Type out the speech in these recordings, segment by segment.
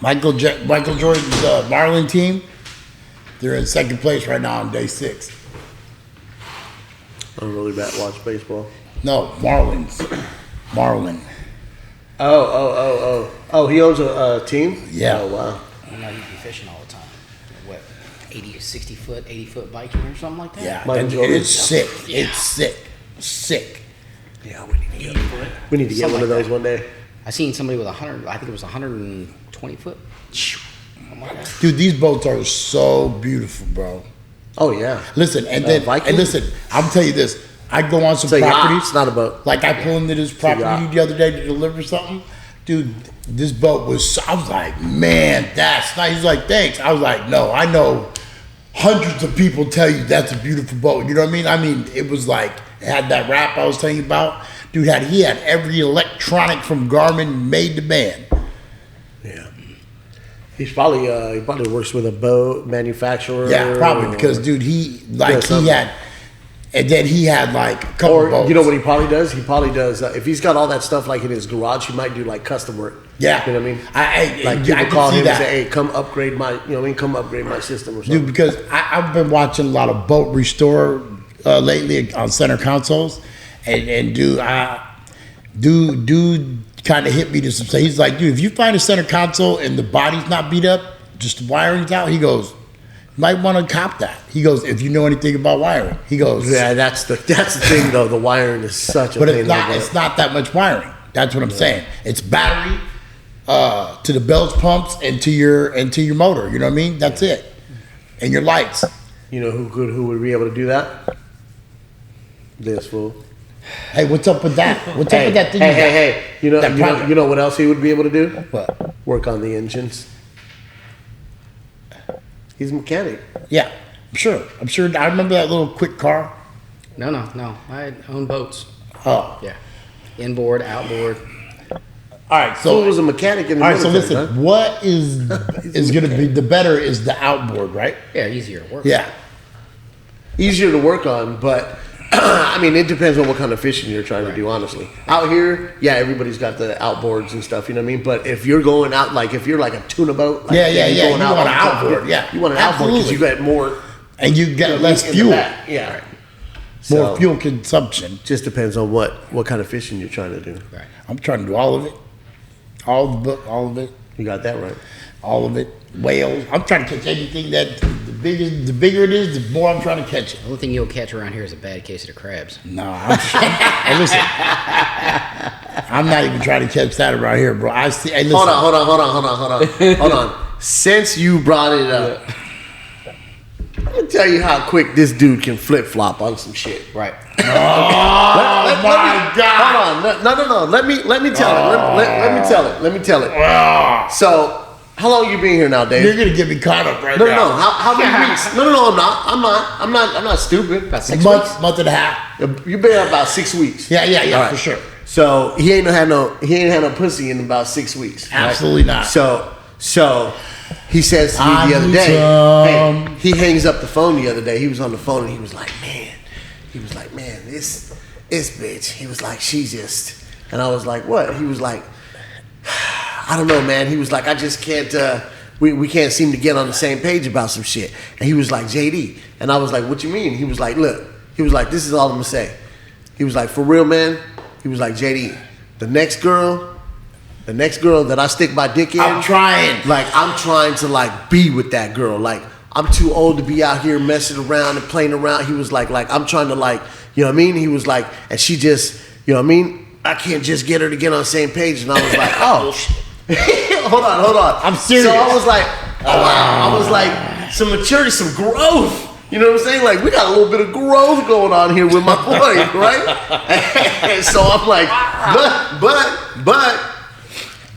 Michael Jordan's Marlin team, they're in second place right now on day 6. I don't really watch baseball. No, Marlins. Marlin. Oh, he owns a team? Yeah. Oh, wow. I know he'd be fishing all the time. What, 80-foot biking or something like that? Yeah, and it's sick. Yeah. It's sick. Yeah, we need to get one of those one day. I seen somebody with 100, I think it was 120 foot. Dude, these boats are so beautiful, bro. Oh, yeah. Listen, and listen, I'm tell you this. I go on some properties. It's not a boat. Like I pulled into this property the other day to deliver something. Dude, this boat was, I was like, man, that's nice. He's like, thanks. I was like, no, I know hundreds of people tell you that's a beautiful boat. You know what I mean? I mean, it was like, it had that wrap I was telling you about. Dude, he had every electronic from Garmin made to man. Yeah. He probably works with a boat manufacturer. Yeah, probably because dude, he had, and then he had like a couple of boats. You know what he probably does? He probably does if he's got all that stuff like in his garage, he might do like custom work. Yeah, you know what I mean. Like people call him and say, "Hey, come upgrade my, come upgrade my system or something." Dude, because I've been watching a lot of boat restore lately on center consoles, and dude kind of hit me to some say, he's like, dude, if you find a center console and the body's not beat up, just the wiring's out, he goes, you might want to cop that. He goes, if you know anything about wiring. He goes, yeah, that's the thing though. The wiring is such a pain. But it's not that much wiring. That's what I'm saying. It's battery to the belts, pumps, and to your motor. You know what I mean? That's it. And your lights. You know who would be able to do that? This fool. Hey, what's up with that? What's up with that thing? Hey. You know what else he would be able to do? What? Work on the engines. He's a mechanic. Yeah, I'm sure. I remember that little quick car. No. I own boats. Oh. Yeah. Inboard, outboard. All right, so he was a mechanic in the military. All right, so listen, huh? What is going to be the better is the outboard, right? Yeah, easier to work. Yeah. Easier to work on, but I mean, it depends on what kind of fishing you're trying to do, honestly. Out here, yeah, everybody's got the outboards and stuff, you know what I mean? But if you're going out, like if you're like a tuna boat, like you want an outboard, yeah. You want an outboard because you got more. And you get less fuel. Yeah. Right. More fuel consumption. Just depends on what kind of fishing you're trying to do. Right. I'm trying to do all of it. All of it. You got that right. All of it. Whales. I'm trying to catch anything that the bigger it is, the more I'm trying to catch it. The only thing you'll catch around here is a bad case of the crabs. No, listen. I'm not even trying to catch that around here, bro. I see. Hey, listen. Hold on. Since you brought it up, I'm gonna tell you how quick this dude can flip flop on some shit. Right. Oh my God! Hold on. No. Let me tell it. Let me tell it. So. How long you been here now, Dave? You're gonna get me caught up right now. No. How many weeks? No. I'm not stupid. About 6 weeks. Month and a half. You've been about 6 weeks. Yeah, right. For sure. So he ain't had no pussy in about 6 weeks. Absolutely not. So he says to me the other day. He hangs up the phone the other day. He was on the phone and he was like, man, this bitch. He was like, she just. And I was like, what? He was like, I don't know, man. He was like, I just can't, we can't seem to get on the same page about some shit. And he was like, JD. And I was like, what you mean? He was like, look. He was like, this is all I'm going to say. He was like, for real, man. He was like, JD, the next girl that I stick my dick in. I'm trying to like be with that girl. Like, I'm too old to be out here messing around and playing around. He was like I'm trying to like, you know what I mean? He was like, and she just, you know what I mean? I can't just get her to get on the same page. And I was like, oh. Hold on. I'm serious. So I was like, oh wow. I was like, some maturity, some growth. You know what I'm saying? Like, we got a little bit of growth going on here with my boy, right? And so I'm like, but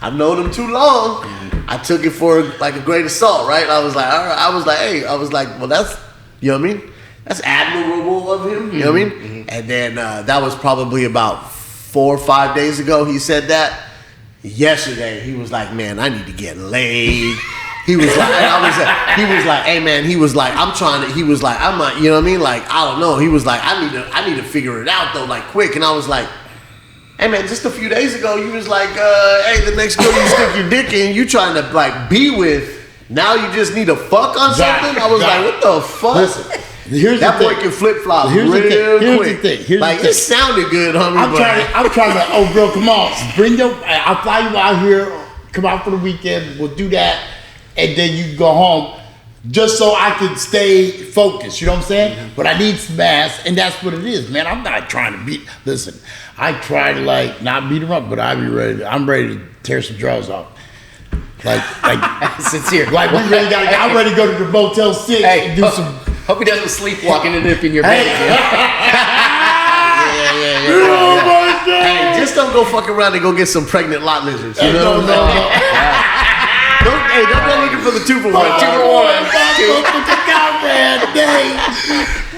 I've known him too long. I took it for like a grain of salt, right? I was like, all right. I was like, well, that's, you know what I mean? That's admirable of him. You know what I mean? Mm-hmm. And then that was probably about 4 or 5 days ago. He said that. Yesterday, he was like, man, I need to get laid. He was like, hey man, he was like, I'm not, you know what I mean? Like, I don't know. He was like, I need to figure it out though, like quick. And I was like, Hey man, just a few days ago, you was like, hey, the next girl you stick your dick in, you trying to like be with. Now you just need to fuck on something. I was like, what the fuck? Listen, that boy can flip flop real quick. It sounded good, homie. I'm trying to. Oh, girl, come on, I'll fly you out here. Come out for the weekend. We'll do that, and then you can go home. Just so I can stay focused, you know what I'm saying? Mm-hmm. But I need some ass, and that's what it is, man. I'm not trying to beat. Listen, I try to like not beat him up, but I'm ready to tear some drawers off. Like sincere. Like we really gotta. I'm ready to go to the Motel 6 and do some. Hope he doesn't sleepwalking and up in your bed again. Yeah. Oh my God. Hey, just don't go fuck around and go get some pregnant lot lizards. You know what I'm saying? Don't go looking for the 2-for-1. 2-for-1.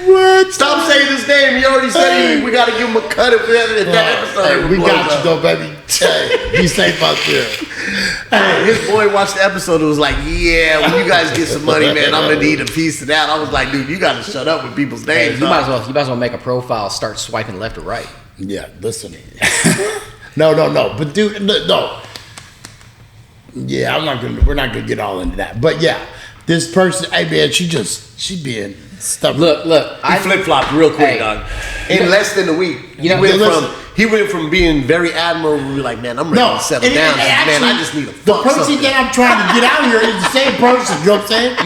What? Stop saying his name. He already said we got to give him a cut if that episode. We got you though, baby. Hey, be safe out there. Hey, his boy watched the episode and was like, yeah, when you guys get some money, man, I'm going to need a piece of that. I was like, dude, you got to shut up with people's names. You might as well make a profile, start swiping left or right. Yeah, listen. No. But dude, no. Yeah, we're not gonna get all into that. But yeah, this person, hey man, she being stubborn. Look, he flip-flopped real quick, dog. In less than a week. He went from being very admirable, like, man, I'm ready to settle down. Man, I just need to fuck the person that I'm trying to get out here is the same person, you know what I'm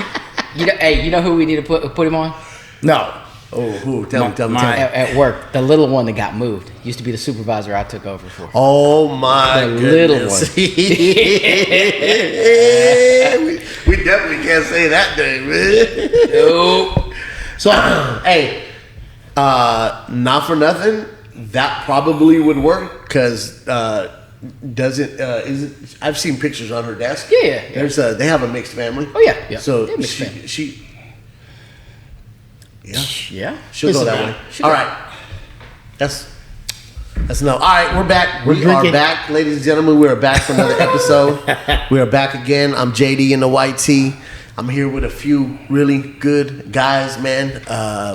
saying? You know who we need to put him on? No. Oh, who? Tell me. At work, the little one that got moved used to be the supervisor I took over for. Oh my goodness. Little one. we definitely can't say that name, man. Nope. So, hey, not for nothing, that probably would work because I've seen pictures on her desk. Yeah. They have a mixed family. Oh yeah. So mixed family. Yeah. She'll go that way. All right. That's no. All right, we're back. We are back, ladies and gentlemen. We are back for another episode. We are back again. I'm JD in the white tee. I'm here with a few really good guys, man.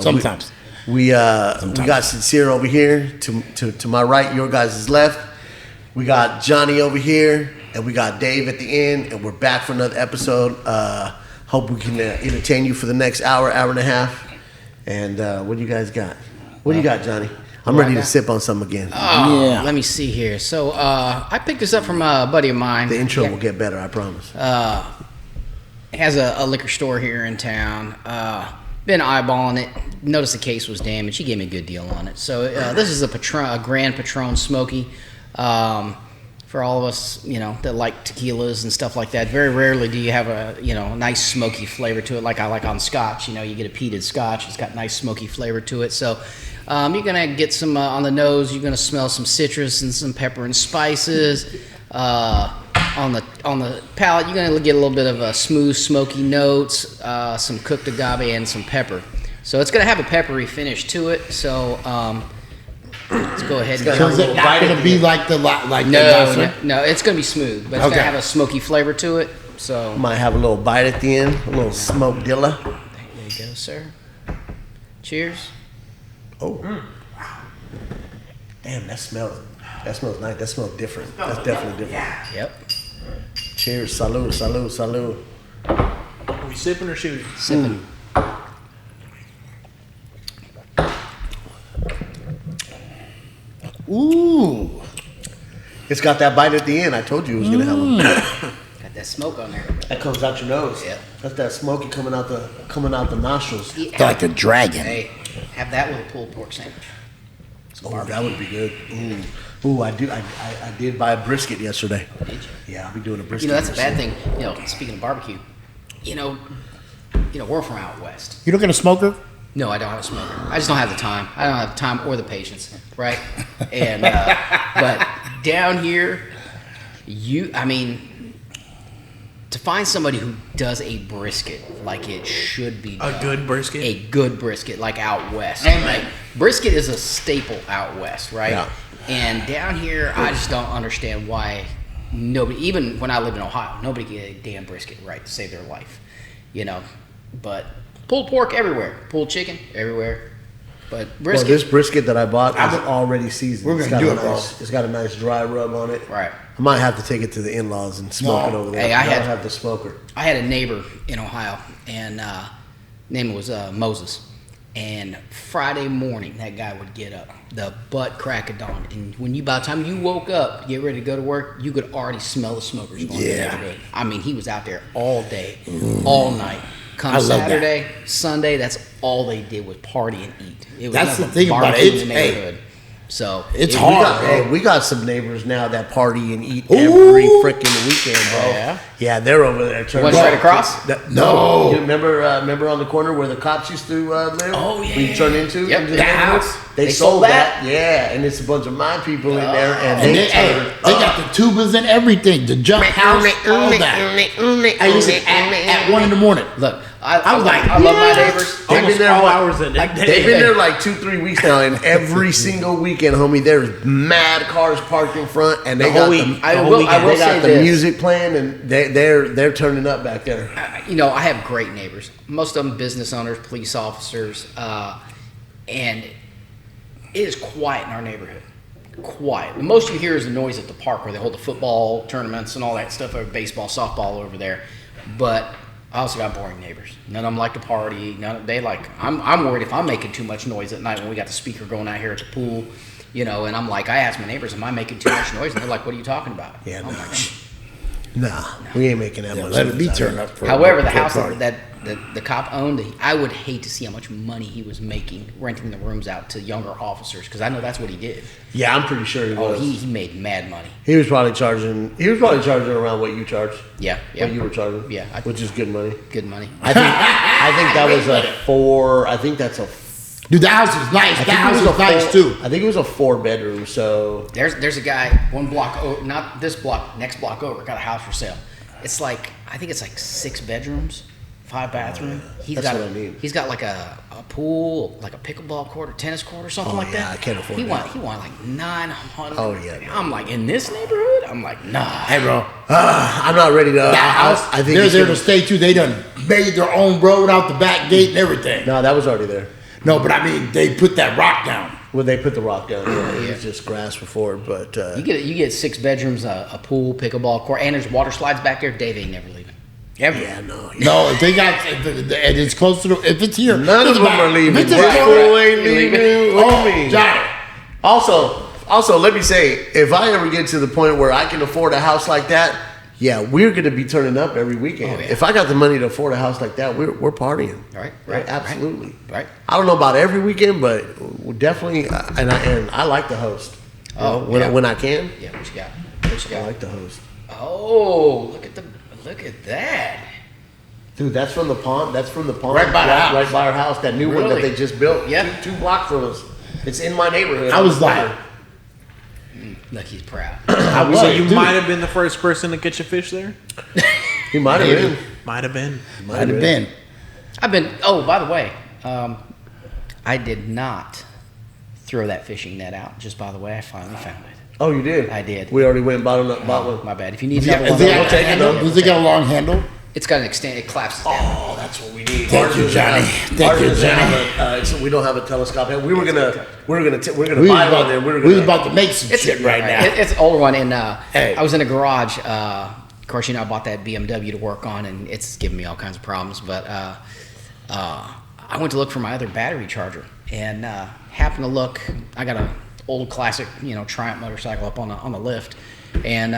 Sometimes. We got Sincere over here to my right, your guys' left. We got Johnny over here, and we got Dave at the end, and we're back for another episode. Hope we can entertain you for the next hour and a half. And what do you guys got? What do you got, Johnny? I'm ready to sip on some again. Oh, yeah. Let me see here. So I picked this up from a buddy of mine. The intro will get better, I promise. He has a liquor store here in town. Been eyeballing it. Noticed the case was damaged. He gave me a good deal on it. So this is a Gran Patron Smoky. For all of us, that like tequilas and stuff like that, very rarely do you have a, nice smoky flavor to it like I like on scotch. You get a peated scotch. It's got nice smoky flavor to it. So you're going to get some on the nose. You're going to smell some citrus and some pepper and spices. On the palate, you're going to get a little bit of a smooth, smoky notes, some cooked agave, and some pepper. So it's going to have a peppery finish to it. So let's go ahead and so is it not going to be like the no, it's going to be smooth, but it's going to have a smoky flavor to it. So might have a little bite at the end, a little smokedilla. There you go, sir. Cheers. Oh, damn, that smells nice. That smells different. That's definitely different. Yeah. Yep. Cheers, salud. Are we sipping or shooting? Sipping. Ooh. It's got that bite at the end. I told you it was going to have a Got that smoke on there. That comes out your nose. Yeah. That's that smoky coming out the nostrils. Yeah. like a dragon. Hey, have that with a pulled pork sandwich. Oh, that would be good. Ooh, I did buy a brisket yesterday. Did you? Yeah, I'll be doing a brisket. That's a bad thing. Speaking of barbecue, we're from out west. You don't get a smoker? No, I don't have a smoker. I just don't have the time. I don't have the time or the patience, right? And but down here, to find somebody who does a brisket like it should be done, A good brisket, like out west. Like brisket is a staple out west, right? Yeah. And down here, I just don't understand why nobody, even when I lived in Ohio, nobody get a damn brisket right to save their life, But pulled pork everywhere, pulled chicken everywhere, But Well, brisket, this brisket that I bought is already seasoned. We're gonna do it, bro. It's got a nice dry rub on it. right. I might have to take it to the in-laws and smoke it over there. Hey, I don't had- have the smoker. I had a neighbor in Ohio, and name was Moses. And Friday morning, that guy would get up, the butt crack of dawn. And by the time you woke up, get ready to go to work, you could already smell the smokers going in the neighborhood. I mean, he was out there all day, all night. Come I love that. Saturday, Sunday, that's all they did was party and eat. It was That's the nothing thing but about barbecue it. in the Hey, neighborhood. So it's We hard, got, bro. we got some neighbors now that party and eat every freaking weekend, bro. Oh, yeah? Yeah, they're over there. turning One up. straight across? No. You remember on the corner where the cops used to live? Oh, yeah. We turn into? Yep, into the that neighborhood? house. They They sold sold that? Yeah, and it's a bunch of my people in there, and And they they turn got the tubas and everything, the jump house, all that. I used to at 1 in the morning. look, I was like, I love my yeah. neighbors. They've been Almost there all what- hours in it. They've been there like 2-3 weeks now, and every single weekend, homie, there's mad cars parked in front, and they The whole got week. I The whole will- weekend. I will they got say the this. music playing, and they're turning up back there. You know, I have great neighbors. Most of them business owners, police officers, and it is quiet in our neighborhood. Quiet. The most you hear is the noise at the park where they hold the football tournaments and all that stuff, or baseball, softball over there. But I also got boring neighbors. None of them like to party. I'm worried if I'm making too much noise at night when we got the speaker going out here at the pool, you know. And I'm like, I ask my neighbors, am I making too much noise? And they're like, what are you talking about? Yeah, I'm no. like, Nah, we ain't making that much. Let it be noise out turned here. up for However, the for a house party. that the cop owned, I would hate to see how much money he was making renting the rooms out to younger officers, because I know that's what he did. Yeah, I'm pretty sure he Oh, was. he made mad money. He was probably charging. He was probably charging around what you charged. Yeah, What you were charging. Yeah, which is good money. good money. I think that was a 4. I think that's a. Dude, the house is nice. I That think it house was is a nice 4 too. I think it was a 4-bedroom. So There's a guy one block over, not this block, next block over, got a house for sale. It's like, I think it's like 6 bedrooms, 5 bathrooms. That's what I mean. He's got like a pool, like a pickleball court or tennis court or something Oh, like yeah, that. I can't afford he that. He want like 900. Oh, yeah, bro. I'm like, in this neighborhood? I'm like, nah. Hey, bro. I'm not ready to. That house, I think they're it's there gonna- to stay too. They done made their own road out the back gate and everything. No, that was already there. No, but I mean, they put that rock down. When they put the rock down, yeah, it Yeah. was just grass before. But You get 6 bedrooms, a pool, pickleball court, and there's water slides back there. Dave ain't never leaving. Ever. yeah, no, No, if they got, and it's close to the, if it's here. none of them are leaving. If it's in This Florida- fool ain't leaving. Oh, Johnny. Also, let me say, if I ever get to the point where I can afford a house like that, yeah, we're gonna be turning up every weekend. Oh, yeah. If I got the money to afford a house like that, we're partying. Right, absolutely. Right. I don't know about every weekend, but we're definitely, and I like to host. You Oh, know, when yeah. when I can, Yeah, what you got? What you I got? like to host. Oh, look at that. Dude, that's from the pond. That's from the pond. Right by the house. Right by our house. That new one that Really? they just built. Yeah. 2 blocks from us. It's in my neighborhood. I was like, Look, he's proud. I was. So you dude. might have been the first person to catch a fish there. he might have Maybe. been. Might have been. Might have been. I've been. Oh, by the way, I did not throw that fishing net out. Just by the way, I finally found it. Oh, you did. I did. We already went and bought one. My bad. If you need Does it another one, got we'll a take it, handle? though. Does it got a long handle? it's got an extend. It collapses down. Oh, that's what we need. Thank you, Johnny. Thank you, Johnny. So we don't have a telescope. We were gonna We buy was one about, there. we was about to make some shit right now. It's an older one, and Hey. I was in a garage. Of course, you know, I bought that BMW to work on, and it's giving me all kinds of problems. But I went to look for my other battery charger, and happened to look. I got a old classic, you know, Triumph motorcycle up on the lift, and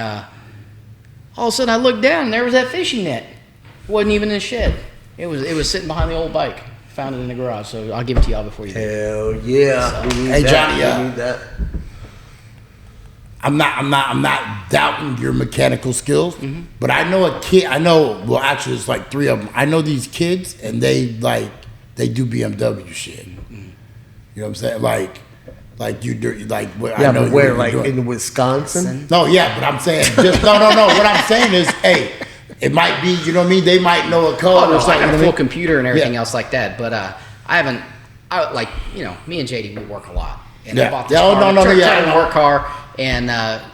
all of a sudden I looked down, and there was that fishing net. Wasn't even in the shed. It was sitting behind the old bike. Found it in the garage, so I'll give it to y'all before you do. Hell yeah. We need Hey, that. Johnny, We need that. I'm not doubting your mechanical skills, but I know a kid. I know. Well, actually, it's like 3 of them. I know these kids, and they do BMW shit. You know what I'm saying? Like you do. Like what Yeah, I know but where? you're Like doing. in Wisconsin? No, yeah, but I'm saying just no. What I'm saying is, hey, it might be. You know what I mean? They might know a code Oh, or no, something. I got you a know full what I mean? computer and everything Yeah. else like that, but I like, you know, me and JD, we work a lot. And Yeah. I bought this Yeah, oh, car, no, trying yeah, to I know. work car, And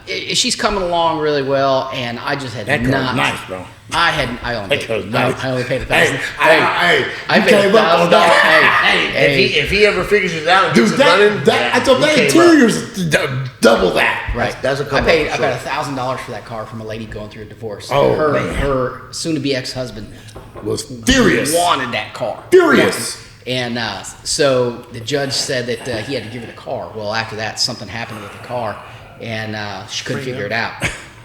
she's coming along really well, and I just had That girl's not. nice, bro. I only That girl's nice. I only paid $1,000. Hey, I you paid came up on that. Hey, If he ever figures it out and Dude, gets it running, that he came interior's double that. right. That's a I come paid up, about $1,000 for that car from a lady going through a divorce. Oh, her man. her soon-to-be ex-husband Was furious. wanted that car. Furious. And so the judge said that he had to give her the car. Well, after that, something happened with the car, and she couldn't figure it out.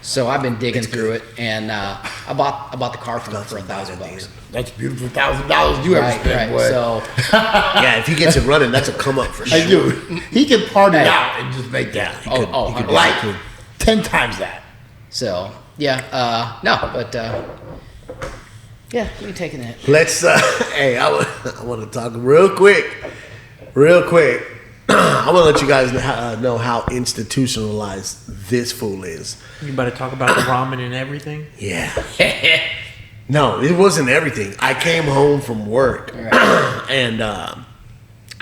So I've been digging through it, and I bought the car from her for $1,000. That's beautiful $1,000 you ever spent, boy. So Yeah, if he gets it running, that's a come up for sure. Hey, dude, he can party out and just make that. He could 100%. Like 10 times that. So yeah, no, but yeah, you taking that. Let's. Hey, I want to talk real quick. I want to let you guys know how institutionalized this fool is. You about to talk about the ramen and everything? Yeah. No, it wasn't everything. I came home from work and I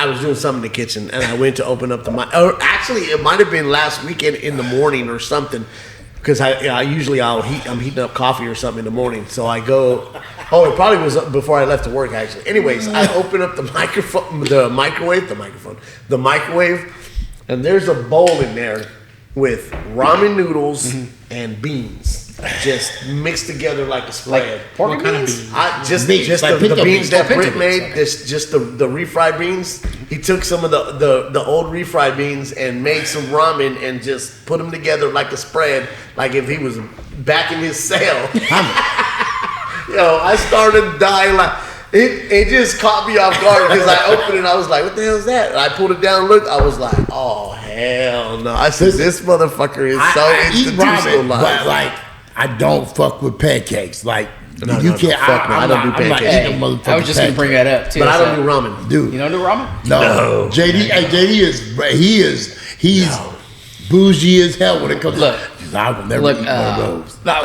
was doing something in the kitchen, and I went to open up the mic. Or actually, it might have been last weekend in the morning or something, because I'm heating up coffee or something in the morning. So I go. Oh, it probably was before I left to work, actually. Anyways, I open up the microwave, and there's a bowl in there with ramen noodles and beans, just mixed together like a spread. Pork kind of beans? beans? Just Beans, the like pinto beans beans. that Pinto Britt beans, made, okay. just the refried beans. He took some of the old refried beans and made some ramen and just put them together like a spread, like if he was back in his cell. Yo, I started dying like it just caught me off guard because I opened it and I was like, what the hell is that? And I pulled it down and looked, I was like, oh hell no. I said, this motherfucker is I eat ramen, institutionalized. but like I don't fuck with pancakes. Like No, you no, can't. fuck no, I don't do I'm not pancakes. eating motherfucking I was just gonna bring that up too. But I so- don't do ramen. dude. You don't do ramen? No, JD he's bougie as hell when it comes. Look, to I will never look, eat one of those. Now,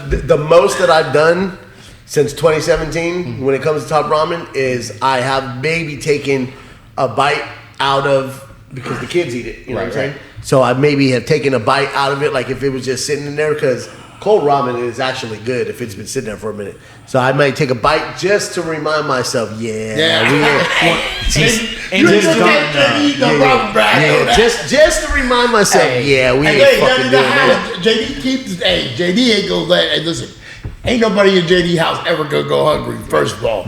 the most that I've done since 2017 when it comes to top ramen is I have maybe taken a bite out of, because the kids eat it, you know what I'm saying? So I maybe have taken a bite out of it, like if it was just sitting in there, because cold ramen is actually good if it's been sitting there for a minute. So I might take a bite just to remind myself, You just just to remind myself, we ain't fucking doing that. JD ain't gonna let. Hey, listen, ain't nobody in JD house ever gonna go hungry. First of all,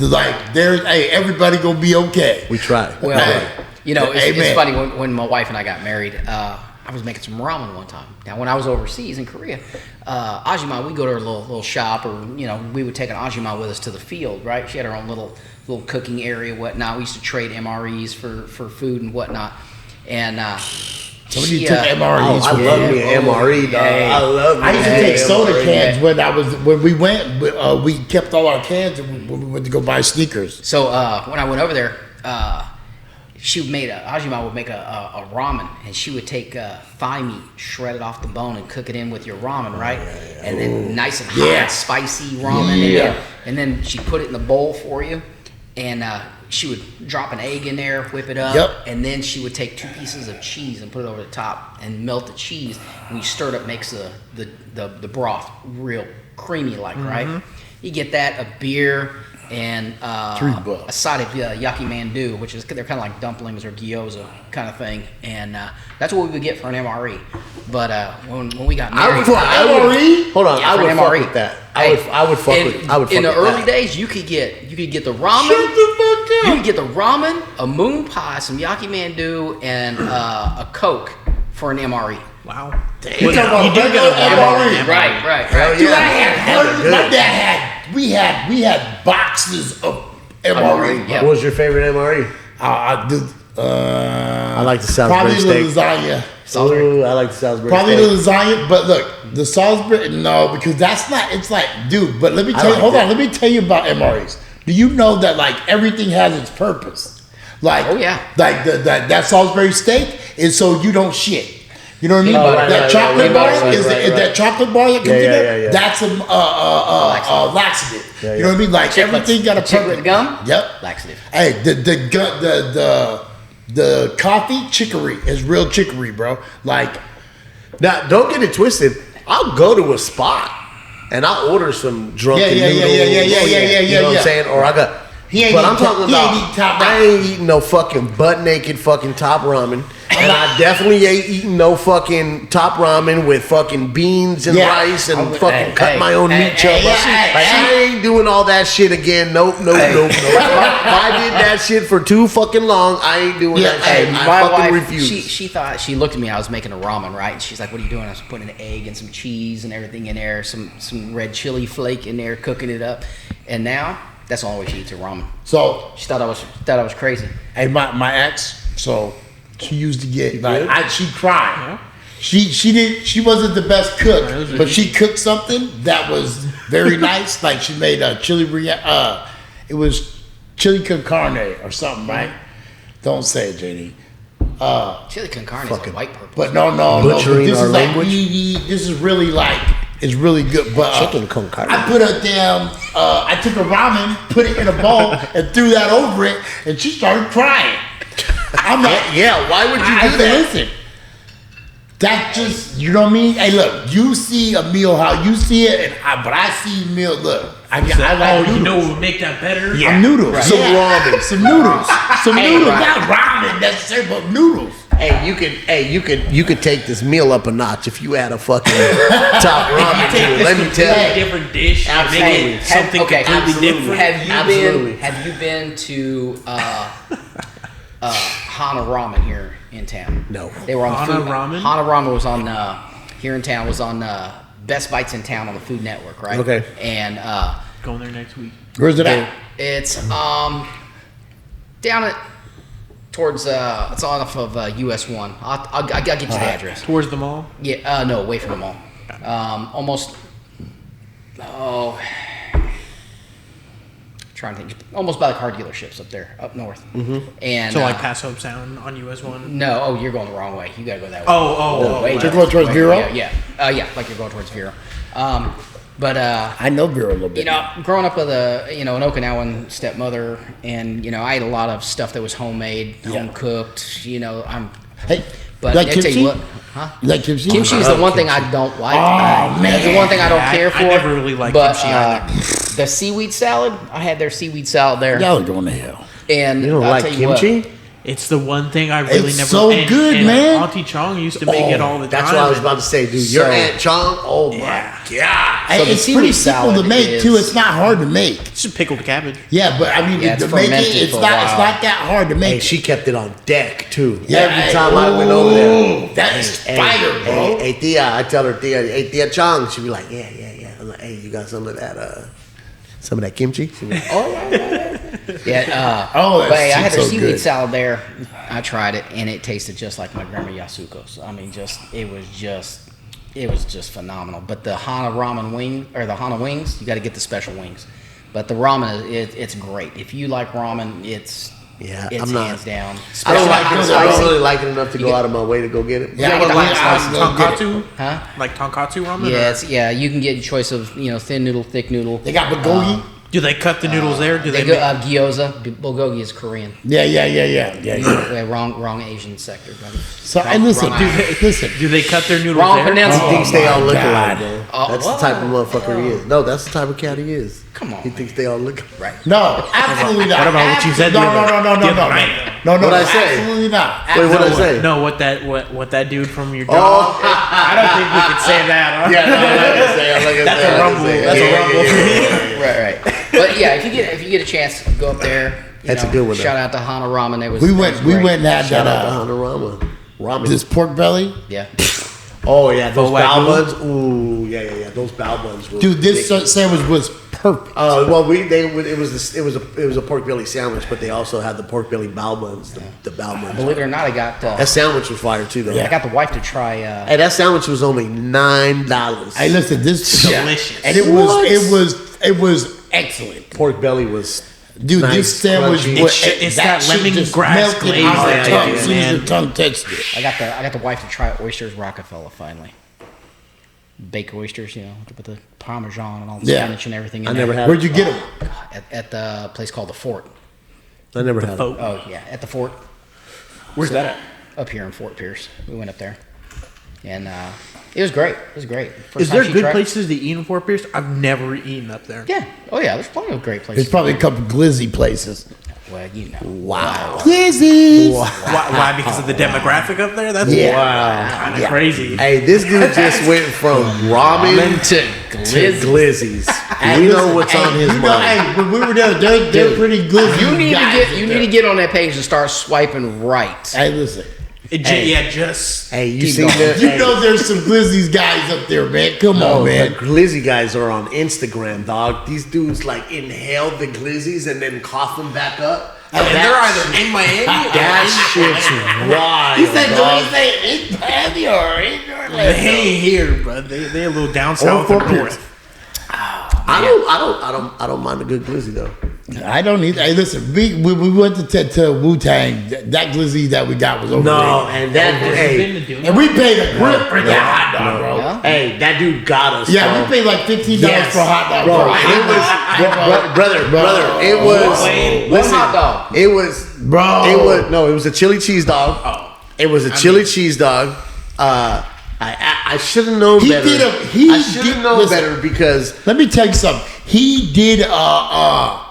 everybody gonna be okay. We try. Well, Hey. it's funny when my wife and I got married. I was making some ramen one time. Now, when I was overseas in Korea, Ajima, we go to her little shop, or we would take an Ajima with us to the field. Right? She had her own little cooking area, whatnot. We used to trade MREs for food and whatnot. And Somebody took MREs. I love me an MRE, dog. I love me. I used to take soda MRE. cans when we went. We kept all our cans when we went to go buy sneakers. So when I went over there, Ajima would make a ramen, and she would take thigh meat, shred it off the bone, and cook it in with your ramen, right? And then nice and hot, spicy ramen, and then she'd put it in the bowl for you, and she would drop an egg in there, whip it up, and then she would take 2 pieces of cheese and put it over the top and melt the cheese, and you stir it up, makes the broth real creamy, like right? You get that, a beer, and a side of yaki mandu, which is, they're kind of like dumplings or gyoza kind of thing, and that's what we would get for an MRE. But when we got married, Hold on, Yeah, I for would an fuck MRE. with that. I would fuck with in the that. early days, you could get the ramen. Shut the fuck up. You could get the ramen, a moon pie, some yaki mandu, and a Coke for an MRE. Wow. You talking about regular MRE? Right. Dude, I had my dad had. We had boxes of MRE. Yeah. What was your favorite MRE? I like the Salisbury probably steak. the lasagna. Ooh, I like the Salisbury Probably steak. the lasagna, but look, the Salisbury, no, because that's not, it's like, dude, but let me tell you, hold on, let me tell you about MREs. Do you know that, like, everything has its purpose? Like, like that Salisbury steak is so you don't shit. You know what I mean? That chocolate bar is that chocolate bar that comes in there. That's a laxative. You know what I mean? Like everything got a purpose. Gum. Yep. Laxative. Hey, the coffee chicory is real chicory, bro. Like Now, don't get it twisted. I'll go to a spot and I'll order some drunken noodles. You know what I'm saying? Or I got. But I'm talking about. I ain't eating no fucking butt naked fucking top ramen. And I definitely ain't eating no fucking top ramen with fucking beans and rice and fucking cut my own meat chop. I ain't doing all that shit again. Nope. If I did that shit for too fucking long, I ain't doing that shit. My I fucking wife, refuse. she thought, she looked at me, I was making a ramen, right? And she's like, what are you doing? I was putting an egg and some cheese and everything in there, some red chili flake in there, cooking it up. And now, that's the only way she eats her ramen. So she thought I was crazy. Hey, my ex, so she used to get like she cried. Yeah. She wasn't the best cook, but she cooked something that was very nice. Like she made a chili it was chili con carne or something, right? Don't say it, JD. Chili con carne is a white purple. But no. Butchering This our is language. like this is really like it's really good. But chicken con carne. I put a damn. I took a ramen, put it in a bowl, and threw that over it, and she started crying. I'm like, why would you do that? Listen, that just, you know what I mean? Hey, look, you see a meal how you see it, but I see a meal. Look, I like noodles. You know what would make that better? Yeah, noodles, right. some ramen, some noodles, not ramen necessarily, but noodles. Hey, you could take this meal up a notch if you add a fucking top ramen to it. Let me tell you. Different dish. Absolutely. Make it something completely different. Have you been to Hana Ramen here in town? No. They were on Hana food. Ramen? Hana Ramen was on here in town. Was on Best Bites in town on the Food Network, right? Okay. And Going there next week. Where's it at? it's down at towards it's off of US 1. I'll get you the address. Towards the mall? Yeah, no, away from the mall. Almost. Oh. Trying to think, almost by the car dealerships up there, up north. Mm-hmm. And So like Pass Hope Sound on US 1? No, you're going the wrong way. You gotta go that way. Oh. Way You're going towards Vero? Yeah, like you're going towards Vero. But I know Vero a little bit. you know, growing up with an Okinawan stepmother, and I ate a lot of stuff that was homemade, home cooked. Hey, But like I tell kimchi? you what, huh? You like kimchi? Kimchi is the one thing I don't like. Oh, man. It's the one thing I don't care for. I never really liked but, kimchi either. The seaweed salad, I had their seaweed salad there. Y'all are going to hell. And You don't I'll like tell you kimchi? What, It's the one thing I really It's never. so good, and man. Auntie Chong used to make it all the time. That's what I was about to say, dude. Your Aunt Chong, oh my god. Hey, So the it's seaweed pretty simple to salad make is- too. It's not hard to make. It's just pickled cabbage. Yeah, but I mean, Yeah, it's to make fermented it, it's for a not while. that hard to make. Hey, she kept it on deck too. Yeah, Every time I went over there. That's fire, bro. Hey, Tia, I tell her, Tia Chong, she'd be like, yeah. I'm like, hey, you got some of that kimchi? She'd be like, oh, yeah. Yeah. Oh, but hey, I had that's their so seaweed good. salad there. I tried it, and it tasted just like my grandma Yasuko's. I mean, it was just phenomenal. But the Hana ramen wing or the Hana wings, you got to get the special wings. But the ramen, it's great. If you like ramen, it's I'm not. hands down. I don't like it. I don't Spicy. really like it enough to go out of my way to go get it. Yeah, get the I hot like spicy. Tonkatsu? Huh? Like tonkatsu ramen? Yeah, you can get a choice of thin noodle, thick noodle. They got bulgogi. Do they cut the noodles there? Do They they? go gyoza. Bulgogi is Korean. Yeah. Wrong Asian sector, buddy. So, and listen, Wrong listen. Do they cut their noodles Wrong there? peninsula. He thinks they all look God. alike, bro. Oh, That's what? the type of motherfucker he is. No, that's the type of cat he is. Come on, He thinks they all look alike. Right. No, absolutely not. What about what you said No, the other night? No, What'd I say? absolutely not. Wait, what'd I say? No, what that dude from your job? Oh, I don't think we could say that. Huh? yeah, no, I'm not gonna say. I'm not gonna That's say. a I'm not rumble. gonna say. That's a rumble. Right. But yeah, if you get a chance, go up there. That's a good one, though. Shout out to Hana Ramen. It was We it went was and great. had Shout out to that Hanorama. Ramen. this pork belly. Yeah. Oh yeah, those Faux bao wagyu? buns. Ooh, yeah. Those bao buns. Were Dude, this ridiculous. sandwich was perfect. Well, it was a pork belly sandwich, but they also had the pork belly bao buns. The bao buns. Believe it or not, I got That sandwich was fire too, though. I got the wife to try. Hey, that sandwich was only $9. Hey, listen, this Delicious. and it was excellent. Pork belly was. Dude, Nice, this sandwich crunchy. was It's that shit just lemongrass melted glaze out of that the I tongue do, as soon as man. your tongue touched it. I got the wife to try oysters Rockefeller finally. Baked oysters, with the parmesan and all the Yeah. spinach and everything. In I there. never had. Where'd you get them? At the place called the Fort. I never had. Folk. Oh yeah, at the Fort Where's that at? up here in Fort Pierce. We went up there. And it was great. It was great. First Is time there she good tried- places to eat in Fort Pierce? I've never eaten up there. Yeah. Oh yeah. There's plenty of great places. There's probably a couple glizzy places. Well, you know. Wow. Glizzies. Why? Because of the demographic up there? That's kind of crazy. Hey, this dude just went from ramen to to glizzies. And you know what's on his You know, mind. hey, when we were there, they're pretty glizzy. You need guys to in there. get on that page and start swiping right. Hey, listen. Just. Hey, you Keep seen going. that? You know there's some glizzies guys up there, man. Come on, man. The glizzy guys are on Instagram, dog. These dudes like inhale the glizzies and then cough them back up. And they're either in Miami or That shit's wild. He said, dog. in Miami or in they Orlando. ain't here, but they're a little down south Fort or Pierce. north. I don't mind a good glizzy though. I don't need. Hey, listen, we went to Wu Tang. That glizzy that we got was overrated. No, and that hey, And we paid a grip for that hot dog, bro. Yeah. hey, that dude got us. Yeah, bro. we paid like $15 Yes. for a hot dog, Bro, bro. it was brother. It was One hot dog. It was Bro. It was a chili cheese dog. Oh. It was a chili cheese dog. I should have known better. I should have known listen, better because Let me tell you something. He did a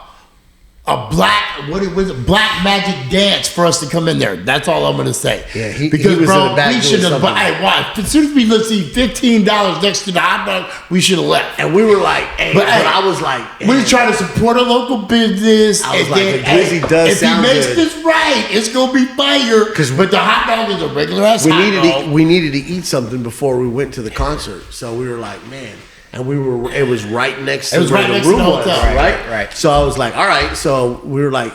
black magic dance for us to come in there. That's all I'm gonna say. Yeah, he because was bro, in the back we doing should have. something. Hey, why? As soon as we see $15 next to the hot dog, we should have left. and we were like, hey, but I was like, We're trying to support a local business. I was and like, then, a glizzy does if sound he makes good. this right, it's gonna be fire. But the hot dog is a regular ass hot dog. we needed to eat something before we went to the concert. So we were like, man. And it was right next to It was where right the next to room the was, hotel. right? So I was like, all right. So we were like,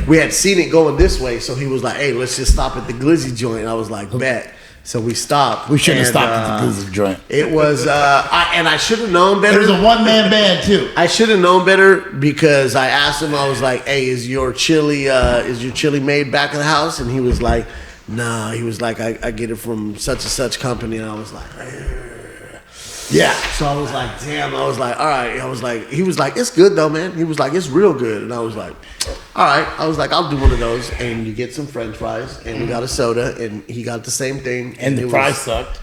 we had seen it going this way. So he was like, hey, let's just stop at the glizzy joint. And I was like, bet. So we stopped. We shouldn't have And, stopped at the glizzy joint. It was, I should have known better. There's a one-man band too. I should have known better because I asked him. I was like, "Hey, is your chili made back in the house?" And he was like, "Nah." He was like, "I get it from such and such company." And I was like, Yeah. so I was like, "Damn." I was like, "All right." He was like, "It's good though, man." He was like, "It's real good." And I was like, "All right." I was like, "I'll do one of those." And you get some French fries, and we got a soda, and he got the same thing. And the it fries was- sucked.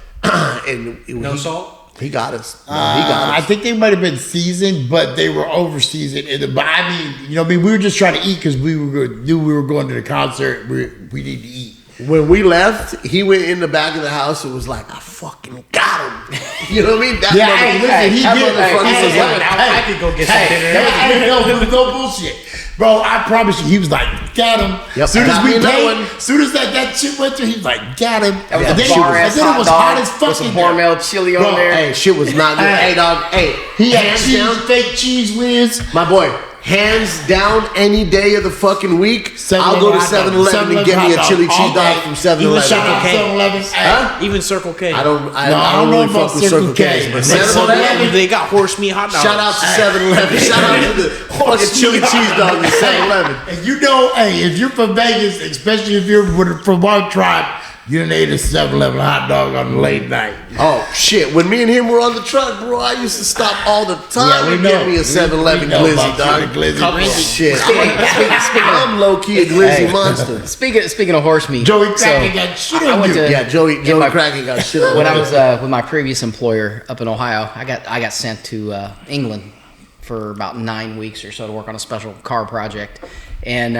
and No salt? He got us. No, he got I us. think they might have been seasoned, but they were over seasoned. But I mean, you know, we were just trying to eat because knew we were going to the concert. We need to eat. When we left, he went in the back of the house and was like, "I fucking got him." You know what I mean? That Yeah, hey, listen, he that did. motherfucker was like, I could go get some dinner. No bullshit, bro. I promise you, he was like, "Got him." Yep, Soon as got we me another paid, one. soon as that shit went through, he was like, "Got him." That was And a then it bar ass and then it hot was dog hot as with fucking some there. Hormel chili Bro, on there. Hey, shit was not good. Hey, dog. Hey, He had hands cheese, down, fake cheese whiz. my boy. Hands down, any day of the fucking week, 7-Eleven I'll go to hot dog. 7-Eleven and get me a 7-Eleven chili hot cheese dog dog all from day. 7-Eleven. Shout out K. 7-Eleven. Huh? Even Circle K. I don't I don't know really about fuck with Circle Circle K's, K, but but 7-Eleven. They got horse meat hot dogs. Shout out to 7-Eleven. Shout out to the fucking chili cheese dog at 7-Eleven. And you know, hey, if you're from Vegas, especially if you're from our tribe, you done ate a 7-Eleven hot dog on the late night. Oh shit! When me and him were on the truck, bro, I used to stop all the time Yeah, we and know. get me a 7-Eleven We know glizzy, about dog. you, the glizzy. Couple Yeah. shit. Speaking I'm low key a glizzy monster. Speaking of horse meat, Joey Cracken got shit I on went you. to- Yeah, Joey my- Cracken got shit on when I me. was with my previous employer up in Ohio, I got sent to England for about 9 weeks or so to work on a special car project, and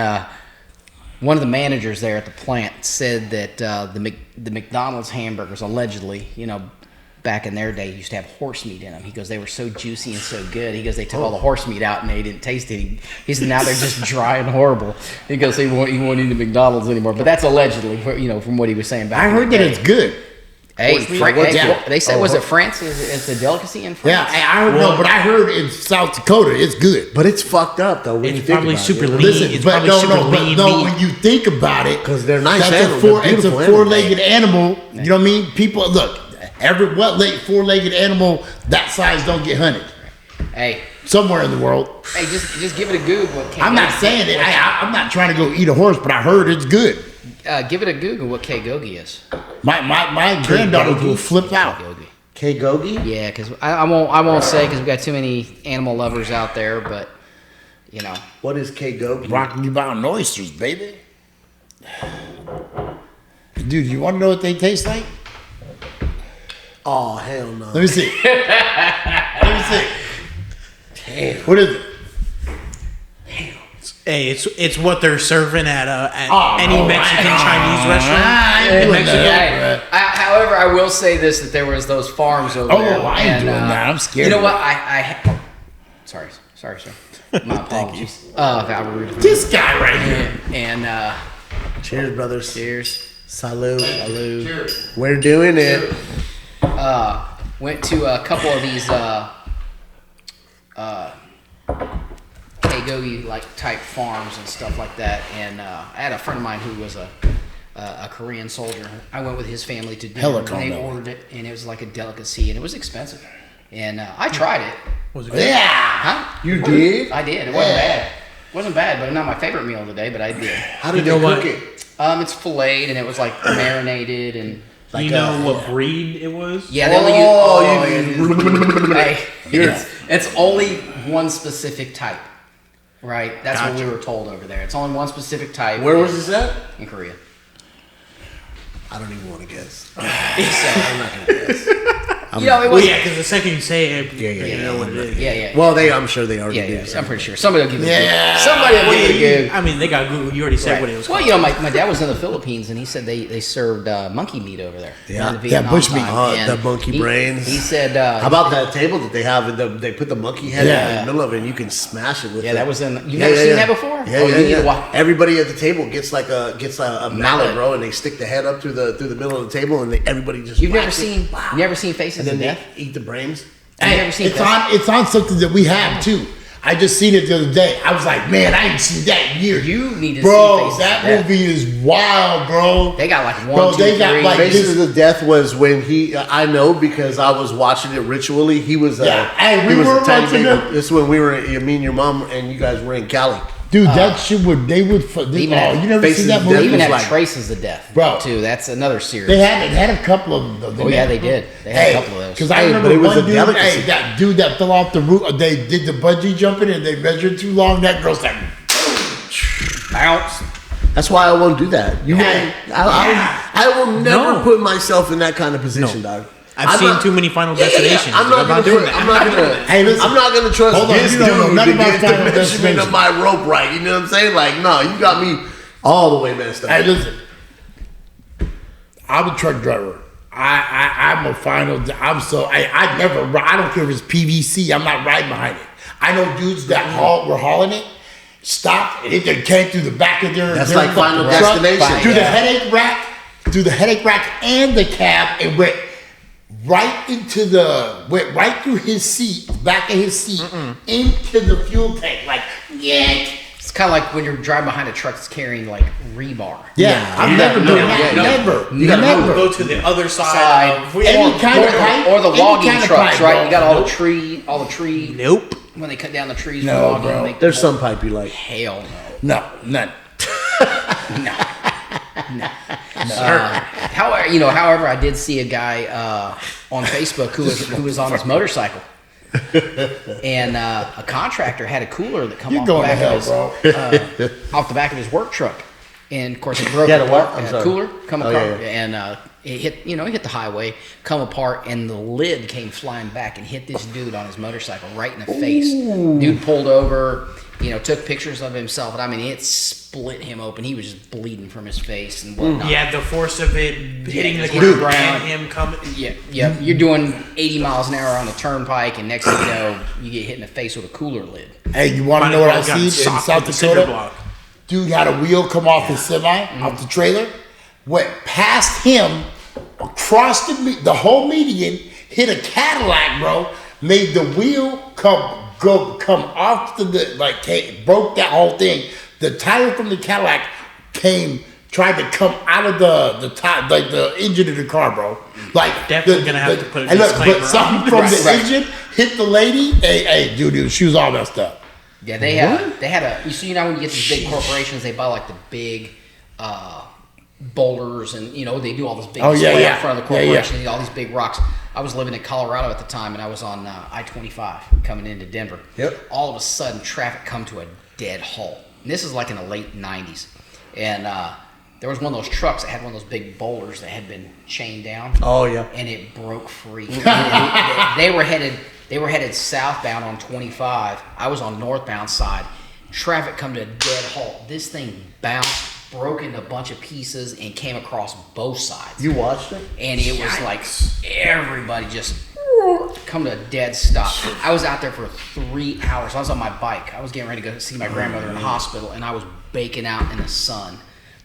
one of the managers there at the plant said that the McDonald's hamburgers allegedly, you know, back in their day used to have horse meat in them. He goes, they were so juicy and so good. He goes, they took all the horse meat out and they didn't taste it. He said, now they're just dry and horrible. He goes, he won't eat the McDonald's anymore. But that's allegedly, you know, from what he was saying back. I in heard the that day. it's good. Hey, Yeah. they said, was it France? It's a delicacy in France? Yeah, I heard no, but I heard in South Dakota it's good. But it's fucked up though. When you It's think probably about super it. lean. Listen, It's but probably no, super no, but lean no. meat. When you think about it, 'Cause they're nice That's animals. a They're beautiful animals. four-legged animal. You know what I mean? People look. Every four-legged animal that size don't get hunted Hey, somewhere in the world. hey, just give it a Google. What I'm not saying it. I'm not trying to go eat a horse, but I heard it's good. give it a Google. What K-Gogi is? My granddaughter will flip out. K-Gogi. K Gogi? Yeah, because I won't say because we got too many animal lovers out there, but you know. What is K Gogi? Rocky Mountain oysters, baby. Dude, you want to know what they taste like? Oh, hell no. Let me see. Damn. What is it? Hey, it's what they're serving at any Mexican Chinese restaurant in Mexico. However, I will say this: that there was those farms over there. I ain't doing that. I'm scared. You know what? Sorry, sir. My apologies. Valrude. This guy right here. And Cheers, brothers. cheers. Salud. Cheers. We're doing it. Went to a couple of these Gogi like type farms and stuff like that, and I had a friend of mine who was a Korean soldier. I went with his family to dinner, and they ordered it, and it was like a delicacy, and it was expensive. And I tried it. Was it good? Yeah. Huh? You did? I did. It wasn't bad. It wasn't bad, but not my favorite meal of the day. But I did. How did they cook it? It's filleted, and it was like marinated, and You know what breed it was? yeah, they only use. It's only one specific type. Right, that's what we were told over there. It's only one specific type. Where was this at? In Korea. I don't even want to guess. So, I'm not going to guess. you know, it Well, was. yeah, because the second you say it, you know what it is. Yeah. Well, I'm sure they already did. I'm pretty sure somebody will give you. Yeah. Somebody will give you. a I mean, they got Google. You already said what it was Well, called. you know, my dad was in the Philippines, and he said they served monkey meat over there. Yeah. during the Vietnam bush meat. time, and The monkey brains. He said. How about that table that they have? They put the monkey head Yeah. in the middle of it, and you can smash it with it. Yeah, that was in. You've never seen that before? Yeah, you need to watch. Everybody at the table gets a mallet, bro, and they stick the head up through the middle of the table, and everybody just. You've never whacks seen. it. Wow. You never seen Faces And of then Death? they eat the brains. You've never seen It's on something that we have too. I just seen it the other day. I was like, man, I ain't seen that in years. You need to see Bro, Faces that of Death. movie is wild, bro. They got like one, Bro, two, they got three. like Faces of the Death was when I know because I was watching it ritually. He was Hey, he we was were a tiny watching baby. it. This is when we were me and your mom and you guys were in Cali. Dude, that shit would even you have never Faces seen that of movie? They even was have like- Traces of Death, Bro. too. That's another series. They had a couple of them. Oh, yeah, they did. They had a couple of those. Because I Hey, remember but it was one a dude, delicacy. that dude that fell off the roof, they did the bungee jumping and they measured too long. That girl's like, Bounce. That's why I won't do that. I will never No. put myself in that kind of position, dog. I've seen too many Final Destinations. I'm not doing that. I'm not gonna. Hey, listen. I'm not gonna trust Hold on, this you dude don't know to nothing about get the Final measurement Destination. of my rope right. You know what I'm saying? Like, no, you got me all the way messed up. hey, listen. I'm a truck driver. I'm a final. I never. I don't care if it's PVC. I'm not riding behind it. I know dudes that were hauling it. Stopped. It just came through the back of their. That's their like Final truck, Destination. Through the Yeah. headache rack and the cab, and went right through his seat, back of his seat, into the fuel tank. Like, yeah. It's kind of like when you're driving behind a truck that's carrying like rebar. Yeah, I'm never doing that. Never. You gotta Never. go to the other side. Of, Any kind of pipe, or the any logging kind of trucks, pipe, right? bro. You got all the tree. Nope. When they cut down the trees, No, for logging, bro. make There's the some pipe you like. hell no. No, none. However, I did see a guy on Facebook who was on his motorcycle, and a contractor had a cooler that come You're off the going to back hell, of bro. his off the back of his work truck, and of course it broke He had a apart. what? I'm sorry. Cooler come Oh, apart, yeah. and it hit the highway, come apart, and the lid came flying back and hit this dude on his motorcycle right in the face. Dude pulled over, took pictures of himself, and I mean it split him open. He was just bleeding from his face and whatnot. Yeah, the force of it hitting the Dude. ground and him coming. Yeah. You're doing 80 miles an hour on the turnpike, and next thing you know, you get hit in the face with a cooler lid. Hey, you want to know what I seen in South Dakota? Block. Dude had a wheel come off his semi, off the trailer, went past him, across the whole median, hit a Cadillac, bro, made the wheel come off broke that whole thing. The tire from the Cadillac tried to come out of the tire, like the engine of the car, bro. Like Definitely gonna have to put a and look, disclaimer but something from the engine hit the lady. Hey, dude, she was all messed up. Yeah, they had a. You know when you get these big corporations, they buy like the big boulders, and they do all this big display out front of the corporation. They do all these big rocks. I was living in Colorado at the time, and I was on I-25 coming into Denver. Yep. All of a sudden, traffic come to a dead halt. And this is like in the late '90s, and there was one of those trucks that had one of those big boulders that had been chained down. Oh yeah. And it broke free. They were headed southbound on 25. I was on northbound side. Traffic come to a dead halt. This thing bounced, broke into a bunch of pieces, and came across both sides. You watched it? And it was like everybody just come to a dead stop. I was out there for 3 hours. I was on my bike. I was getting ready to go see my grandmother in the hospital, and I was baking out in the sun.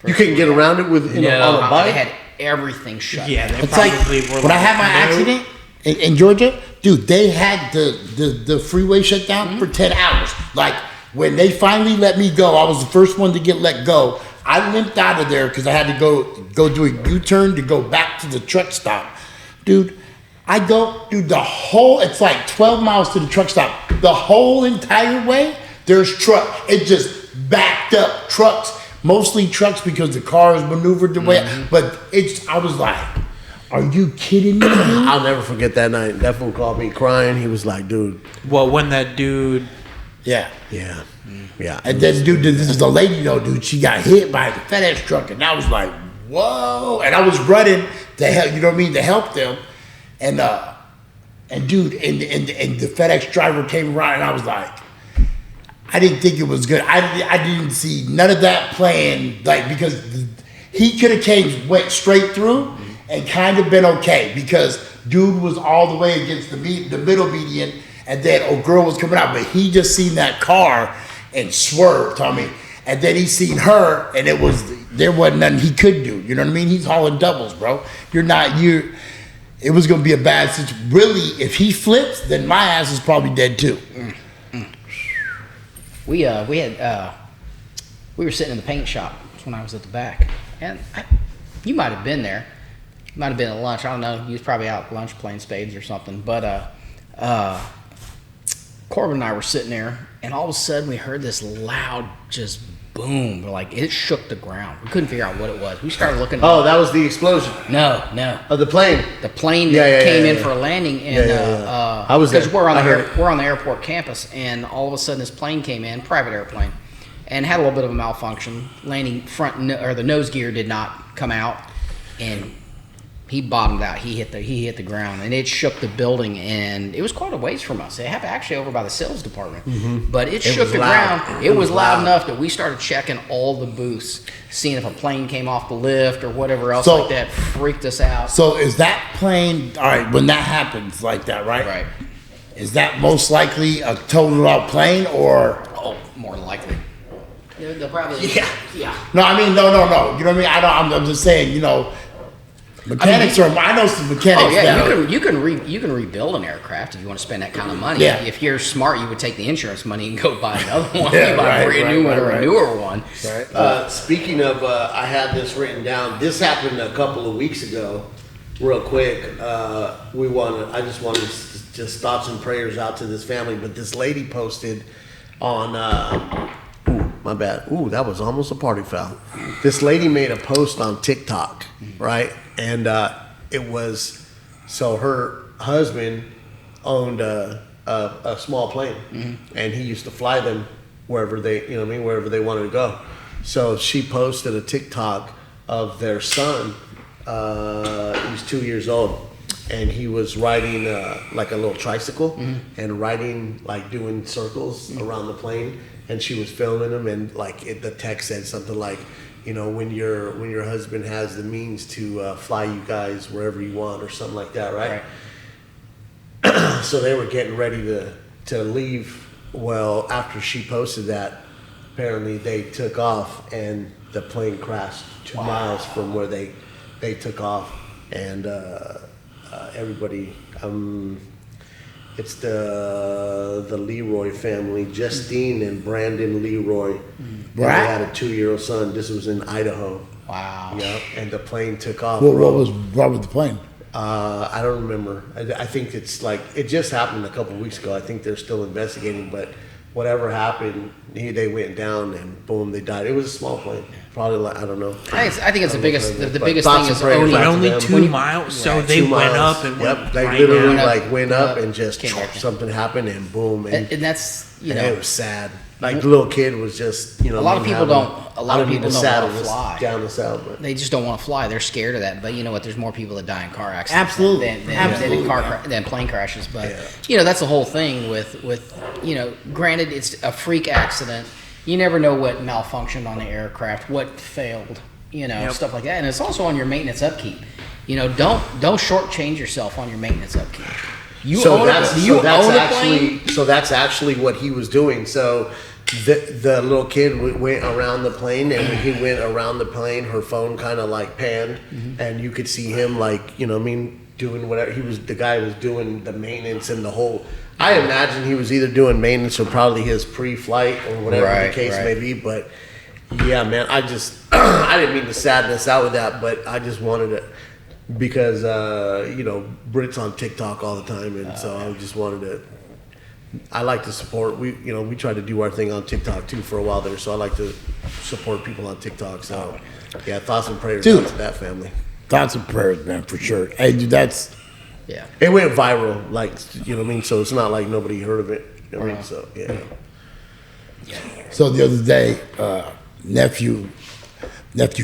You couldn't get around it with on a bike? They had everything shut. Yeah, they It's probably like were. when I had my accident in Georgia, dude, they had the freeway shut down for 10 hours. Like when they finally let me go, I was the first one to get let go. I limped out of there because I had to go do a U-turn to go back to the truck stop. Dude, it's like 12 miles to the truck stop. The whole entire way, there's truck. It just backed up trucks, mostly trucks because the cars maneuvered the way. But I was like, are you kidding me? I'll never forget that night. That fool called me crying. He was like, dude. Well, when that dude. Yeah. And then, dude, this is the lady, though, dude. She got hit by the FedEx truck, and I was like, whoa. And I was running to help, you know what I mean, to help them. And dude, and the FedEx driver came around, and I was like, I didn't think it was good. I didn't see none of that playing, like, because he could have went straight through and kind of been okay, because dude was all the way against the middle median, and then girl was coming out, but he just seen that car and swerved, Tommy. And then he seen her, and there wasn't nothing he could do. You know what I mean? He's hauling doubles, bro. It was going to be a bad situation. Really, if he flips, then my ass is probably dead too. We were sitting in the paint shop when I was at the back, and you might have been there. You might have been at lunch. I don't know. You was probably out at lunch playing spades or something. But Corbin and I were sitting there, and all of a sudden we heard this loud just boom. Like it shook the ground. We couldn't figure out what it was. We started looking. Oh, that was the explosion. No. Of the plane. The plane that came in for a landing, and I was there. because we're on the airport campus, and all of a sudden this plane came in, private airplane, and had a little bit of a malfunction. Landing or the nose gear did not come out, and he bottomed out. He hit the ground, and it shook the building, and it was quite a ways from us. It happened actually over by the sales department, but it shook the ground. It was loud enough that we started checking all the booths, seeing if a plane came off the lift or whatever else like that. Freaked us out. So is that plane, all right, when that happens like that, right? Right. Is that most likely a totaled out plane or? Oh, more than likely. They'll probably. Yeah. No, I mean, no. You know what I mean? I'm just saying, you know, mechanics I know some mechanics. Oh yeah, you can rebuild an aircraft if you want to spend that kind of money. Yeah. If you're smart, you would take the insurance money and go buy another one. Yeah, You buy a brand new one or a newer one. Right. Speaking of, I had this written down. This happened a couple of weeks ago. Real quick, I just wanted to just thoughts and prayers out to this family. But this lady posted on. My bad. Ooh, that was almost a party foul. This lady made a post on TikTok, right? And it was, so her husband owned a small plane, and he used to fly them wherever wherever they wanted to go. So she posted a TikTok of their son. He's 2 years old, and he was riding like a little tricycle and riding, like doing circles around the plane. And she was filming him, and like the text said something like, you know, when your husband has the means to fly you guys wherever you want, or something like that, right? So they were getting ready to leave. Well, after she posted that, apparently they took off, and the plane crashed 2 miles from where they took off, and everybody. It's the Leroy family, Justine and Brandon Leroy. And they had a 2-year-old son. This was in Idaho. Wow. Yep. And the plane took off. What was wrong with the plane? I don't remember. I think it's like, it just happened a couple of weeks ago. I think they're still investigating, but whatever happened, they went down and boom, they died. It was a small plane. Probably like, I don't know. I think it's the biggest thing is only 2 miles, so they went up and went they literally went up and just something happened and boom, and that's it was sad. Like the little kid was just, A lot of people don't. A lot of people don't want to fly. Down the saddle, but they just don't want to fly. They're scared of that. But you know what? There's more people that die in car accidents than plane crashes. But that's the whole thing with granted, it's a freak accident. You never know what malfunctioned on the aircraft, what failed, stuff like that. And it's also on your maintenance upkeep. Don't shortchange yourself on your maintenance upkeep. So that's actually what he was doing. So the little kid went around the plane, and when he went around the plane, her phone kind of like panned, and you could see him doing whatever the guy was doing the maintenance and the whole. I imagine he was either doing maintenance or probably his pre-flight or whatever the case may be. But yeah, man, I just I didn't mean to sadness out with that, but I just wanted to. Because Brit's on TikTok all the time, and so I just wanted to. I like to support. We try to do our thing on TikTok too for a while there, so I like to support people on TikTok. So yeah, thoughts and prayers out to that family. Thoughts and prayers, man, for sure. Hey, dude, that's It went viral, So it's not like nobody heard of it. So yeah. So the other day, nephew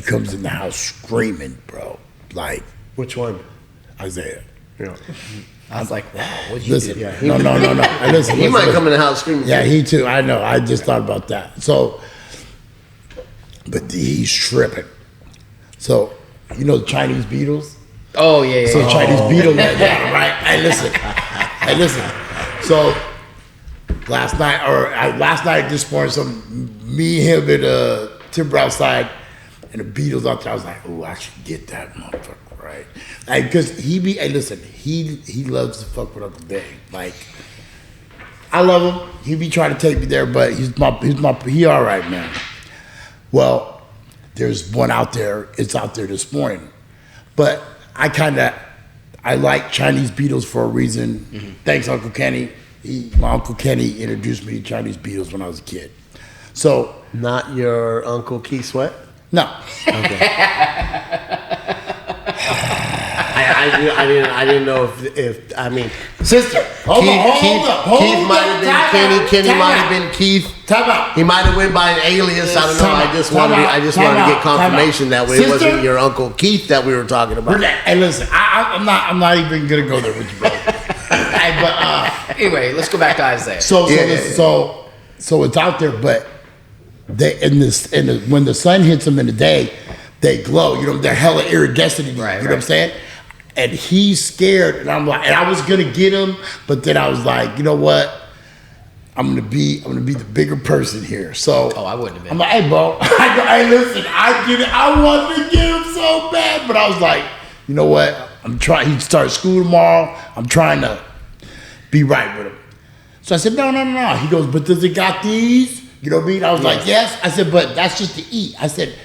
comes in the house screaming, bro, like. Which one? Isaiah. Yeah. I was like, wow, what'd you do? Yeah, no. Listen, he might come in the house screaming. Yeah, he too. I know. I just thought about that. So, but he's tripping. So, the Chinese beetles? Oh, yeah. So Chinese beetle right? Hey, listen. So, last night, this morning, me, him, and Timber outside, and the beetles out there. I was like, oh, I should get that motherfucker. Right, because he loves to fuck with Uncle Dave. Like, I love him. He be trying to take me there, but he all right, man. Well, there's one out there. It's out there this morning, but I like Chinese beetles for a reason. Mm-hmm. Thanks, Uncle Kenny. My Uncle Kenny introduced me to Chinese beetles when I was a kid. So, not your Uncle Keith Sweat? No. Okay. I didn't know if sister. Hold up. Keith might have been Kenny. Kenny might have been Keith. Time out. He might have went by an alias. I don't know. I just wanted to get confirmation that way. It wasn't your Uncle Keith that we were talking about. Hey, listen. I'm not even gonna go there with you, bro. Anyway, let's go back to Isaiah. So it's out there, but when the sun hits them in the day, they glow. They're hella iridescent. You know what I'm saying? And he's scared, and I'm like, and I was gonna get him, but then I was like, you know what? I'm gonna be the bigger person here. So I wouldn't have been. I'm like, hey, bro, hey, listen, I get it. I wanted to get him so bad, but I was like, you know what? I'm trying. He starts school tomorrow. I'm trying to be right with him. So I said, no. He goes, but does it got these? You know what I mean? I was like, yes. I said, but that's just to eat. I said,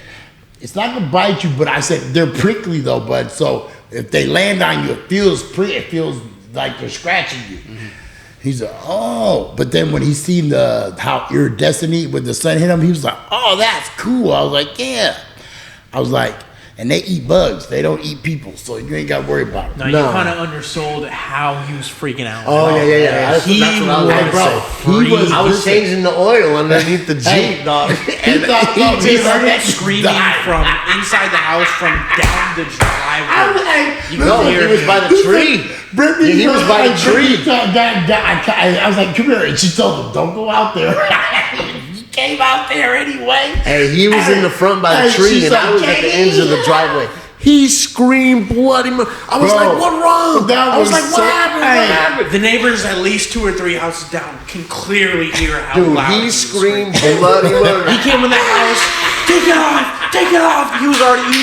it's not gonna bite you, but I said they're prickly though, bud. So if they land on you, it feels like they're scratching you. Mm-hmm. He's like, oh. But then when he seen how iridescent when the sun hit him, he was like, oh, that's cool. I was like, yeah. I was like, and they eat bugs. They don't eat people, so you ain't got to worry about it. No, you kind of undersold how he was freaking out. Oh, yeah. That's what I was I was changing the oil underneath the Jeep, dog. And he heard screaming from inside the house from down the driveway. He was by the tree. Brittany, he was by the tree. I was like, come here. And she told him, don't go out there. He came out there anyway. Hey, he was in the front by the tree, and I was at the ends of the driveway. He screamed bloody murder. I was like, what wrong? I was like, what happened? What happened? The neighbors at least 2 or 3 houses down can clearly hear how loud he screamed bloody murder. He came in the house, take it off. He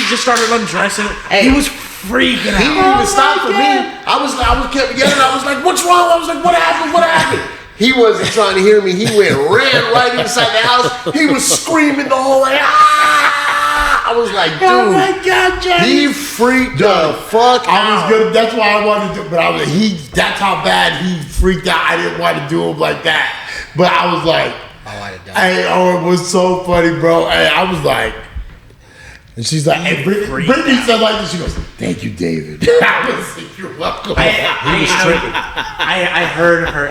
just started undressing. He was freaking out. He didn't even stop for me. I kept yelling. I was like, what's wrong? I was like, what happened? He wasn't trying to hear me. He ran right inside the house. He was screaming the whole way. I was like, dude, oh my God, Johnny. He freaked the fuck out. That's why I wanted to do, but that's how bad he freaked out. I didn't want to do him like that. But I was like, I'd have done it. It was so funny, bro. I was like, And she's like, hey, Brittany said like this. She goes, thank you, David. I was like, you're welcome. I heard her.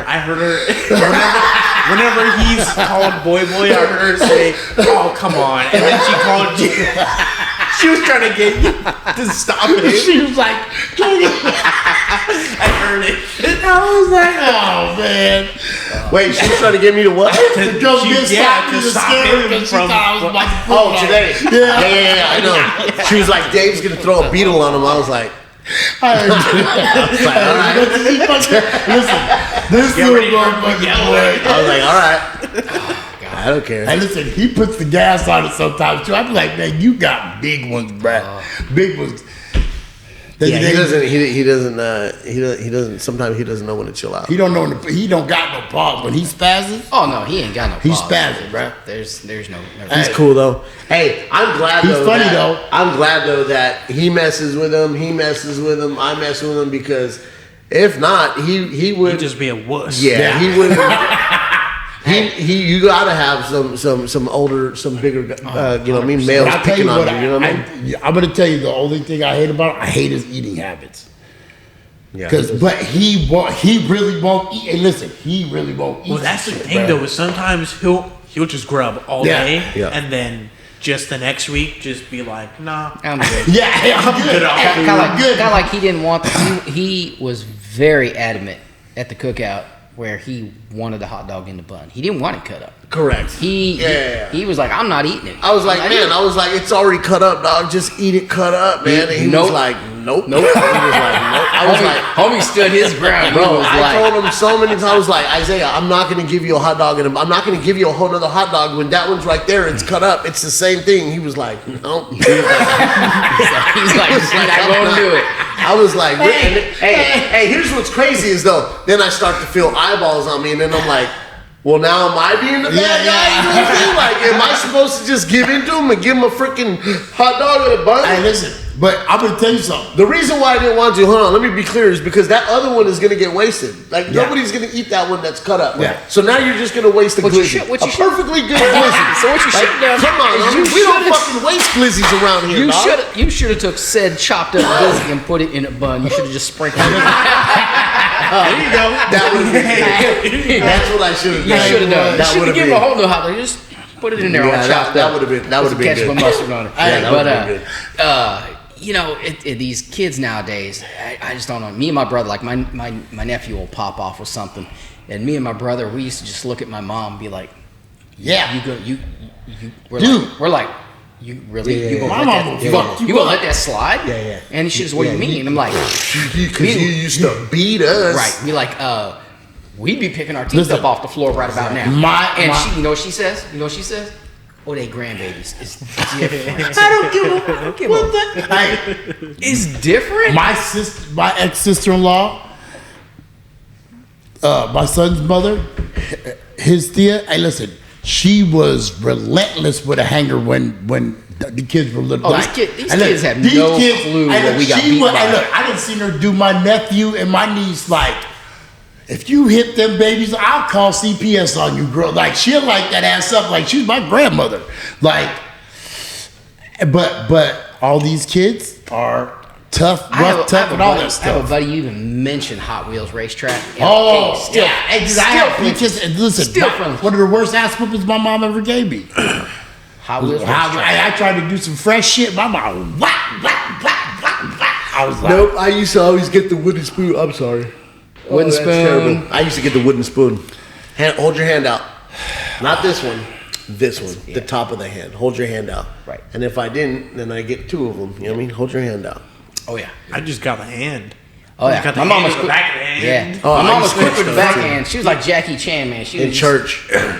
Whenever he's called boy, I heard her say, "Oh, come on!" And then she called you. She was trying to get you to stop it. She was like, I heard it. I was like, oh man. Wait, she was trying to get me to what? The girl She- did yeah, stop me to to stop scare her him because she from- thought I was about to pull Oh, her. today. Yeah. I know. She was like, Dave's gonna throw a beetle on him. I was like, I heard you. all right. Listen, this little motherfucker boy. I was like, all right. I don't care. And listen, he puts the gas on it sometimes too. I be like, man, you got big ones, bruh. Big ones. Yeah, he doesn't. Sometimes he doesn't know when to chill out. He don't know. He don't got no pause when he spazzes. Oh no, he ain't got no. He's pause. spazzing, bruh. There's no. He's cool though. Hey, I'm glad. He's though funny, that, though. I'm glad though that he messes with him. He messes with him. I mess with him because if not, he would He'd just be a wuss. Yeah, he wouldn't. You gotta have some older, some bigger, males But I'll tell picking you on what, you. You know what I mean? I'm gonna tell you the only thing I hate about him. I hate his eating habits. Yeah. But he really won't eat. And listen, he really won't eat. Well, that's the shit, thing bruh. though. Is sometimes he'll just grub all Yeah. day, Yeah. and then just the next week just be like, nah. I'm good. Yeah, I'm good. Kind I'm good. of like he didn't want. He was very adamant at the cookout where he wanted the hot dog in the bun. He didn't want it cut up. Correct. He was like, I'm not eating it. I was like, I'm not eating it. it's already cut up, dog. Just eat it cut up, man. And he Nope. was like, nope. Nope. He was like, nope. I was like, homie stood his ground. He bro, was I like, told him so many times. I was like, Isaiah, I'm not going to give you a hot dog, and I'm not going to give you a whole nother hot dog when that one's right there. It's cut up. It's the same thing. He was like, no. He was like, he's not I'm going to not. do it. I was like, hey, here's what's crazy is though, then I start to feel eyeballs on me, and then I'm like, well, now am I being the bad guy? You know what I mean? Like, am I supposed to just give in to him and give him a freaking hot dog with a bun? Hey, listen, but I'm gonna tell you something. The reason why I didn't want to, hold on, let me be clear, is because that other one is going to get wasted. Like, Yeah. nobody's going to eat that one that's cut up. Yeah. So now you're just going to waste the What you glizzy. should- what you a should- perfectly good glizzy. So what you should have done Come on, is homie, you we don't should've- fucking waste glizzies around here, You dog. should have took said chopped up glizzy and put it in a bun. You should have just sprinkled it. There you go. That would be good. That's what I should have You done. should have done. You That should would have have given him a been. whole new hot dog. Just put it in there all Yeah, chopped that up. would have been. That would have been Ketchup good. and mustard on it. Yeah, that would've been good. These kids nowadays, I just don't know. Me and my brother, like my nephew will pop off with something, and me and my brother, we used to just look at my mom and be like, Yeah, we're like, you really, you gonna My let mom that, will you fuck gonna, you you gonna up. let that slide? Yeah. And she goes, what do you mean? I'm like, Because you used to beat us. right. We like, we'd be picking our teeth up off the floor right about now. She, you know what she says? Oh, they grandbabies. It's different. I don't give a Hey, It's different. my ex-sister-in-law, my son's mother, his tia. Hey, listen, she was relentless with a hanger when the kids were little. Oh, these kids have no clue what we got beat by. I didn't see her do my nephew and my niece like, if you hit them babies, I'll call CPS on you, girl. Like, she'll light that ass up like she's my grandmother. Like, but all these kids are tough, rough, tough, and all that I have a stuff. buddy, you even mentioned Hot Wheels racetrack. Oh, Still, yeah. I still have friendly. peaches. And listen, Still friendly. one of the worst ass whoopings my mom ever gave me. Hot Wheels racetrack. I tried to do some fresh shit. My mom, whack, whack, whack, whack, whack. I was like, Nope, I used to always get the wooden spoon. I'm sorry. Wooden that's spoon. terrible. I used to get the wooden spoon. Hold your hand out. Not this one. This one. The top of the hand. Hold your hand out. Right. And if I didn't, then I get two of them. You know what I mean? Hold your hand out. Oh yeah. I just got the hand. Oh yeah. Got the My mom hand was with quick. the back of the hand. Yeah. Oh, My I mom was used to quick with the do that too. backhand. She was like Jackie Chan, man. She In was church.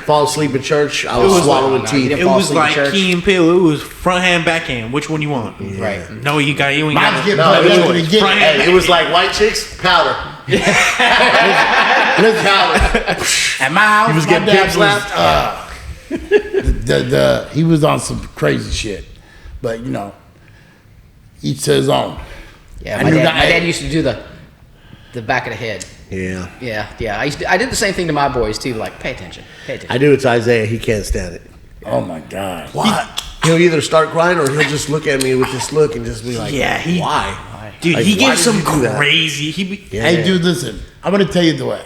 Fall asleep in church. I was was swallowing like- teeth. Didn't It fall was asleep in like church. Key and Peele. It was front hand, backhand. Which one you want? Right. No, you ain't mine's got getting No, better it than was- to get. front hand. Hey, it was like white chicks, powder. Powder. At my house, He was my getting dad pimp slapped? he was on some crazy shit, but you know, each to his own. Yeah. I My knew dad, that- my dad used to do the back of the head. Yeah. Yeah. I did the same thing to my boys too. Like, pay attention. I do it to Isaiah. He can't stand it. Oh my god! What? he'll either start crying or he'll just look at me with this look and just be like, why? Dude, Like, he why gives did some you do that? crazy. Hey, dude, listen. I'm gonna tell you the way.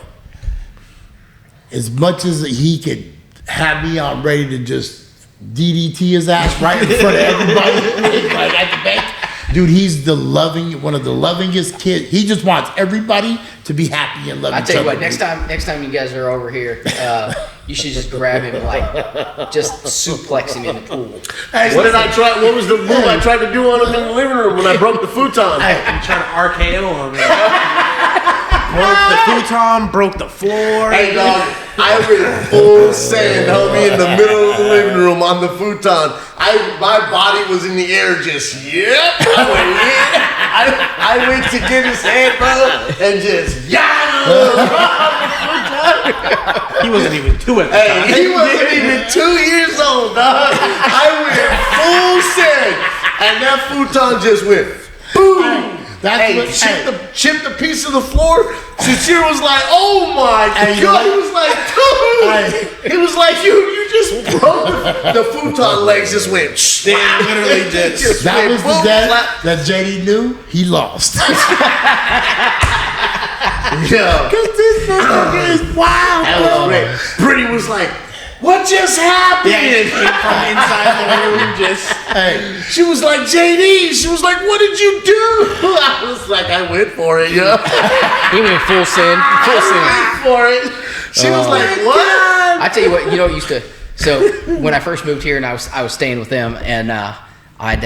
As much as he could have me on ready to just DDT his ass right in front of everybody, like at the bank. Dude, he's one of the lovingest kids. He just wants everybody to be happy and love each other. I tell you what, next time you guys are over here, you should just grab him and like just suplex him in the pool. Hey, what did I try? What was the move I tried to do on him in the living room when I broke the futon? I'm trying to RKO him. Broke the futon, broke the floor. Hey, dog, I went full send, homie, in the middle of the living room on the futon. My body was in the air, just I went, I went to get his head, bro, and just He wasn't even 2 at the time. He wasn't even 2 years old, dog. I went full send, and that futon just went boom. Chipped a piece of the floor. Sincere was like, "Oh my god!" He was like, "Dude!" He was like, "You just broke the futon legs. Just went. Damn, literally just that was the day that JD knew he lost. Yeah, because this motherfucker is wild. That was great. Brittany was like, "What just happened?" Yeah, it came from inside the room. She was like, JD. She was like, "What did you do?" I was like, "I went for it, yo." He went full send. Full send. I went for it. She was like, "What?" I tell you what, you know, used to. So when I first moved here and I was staying with them, and I'd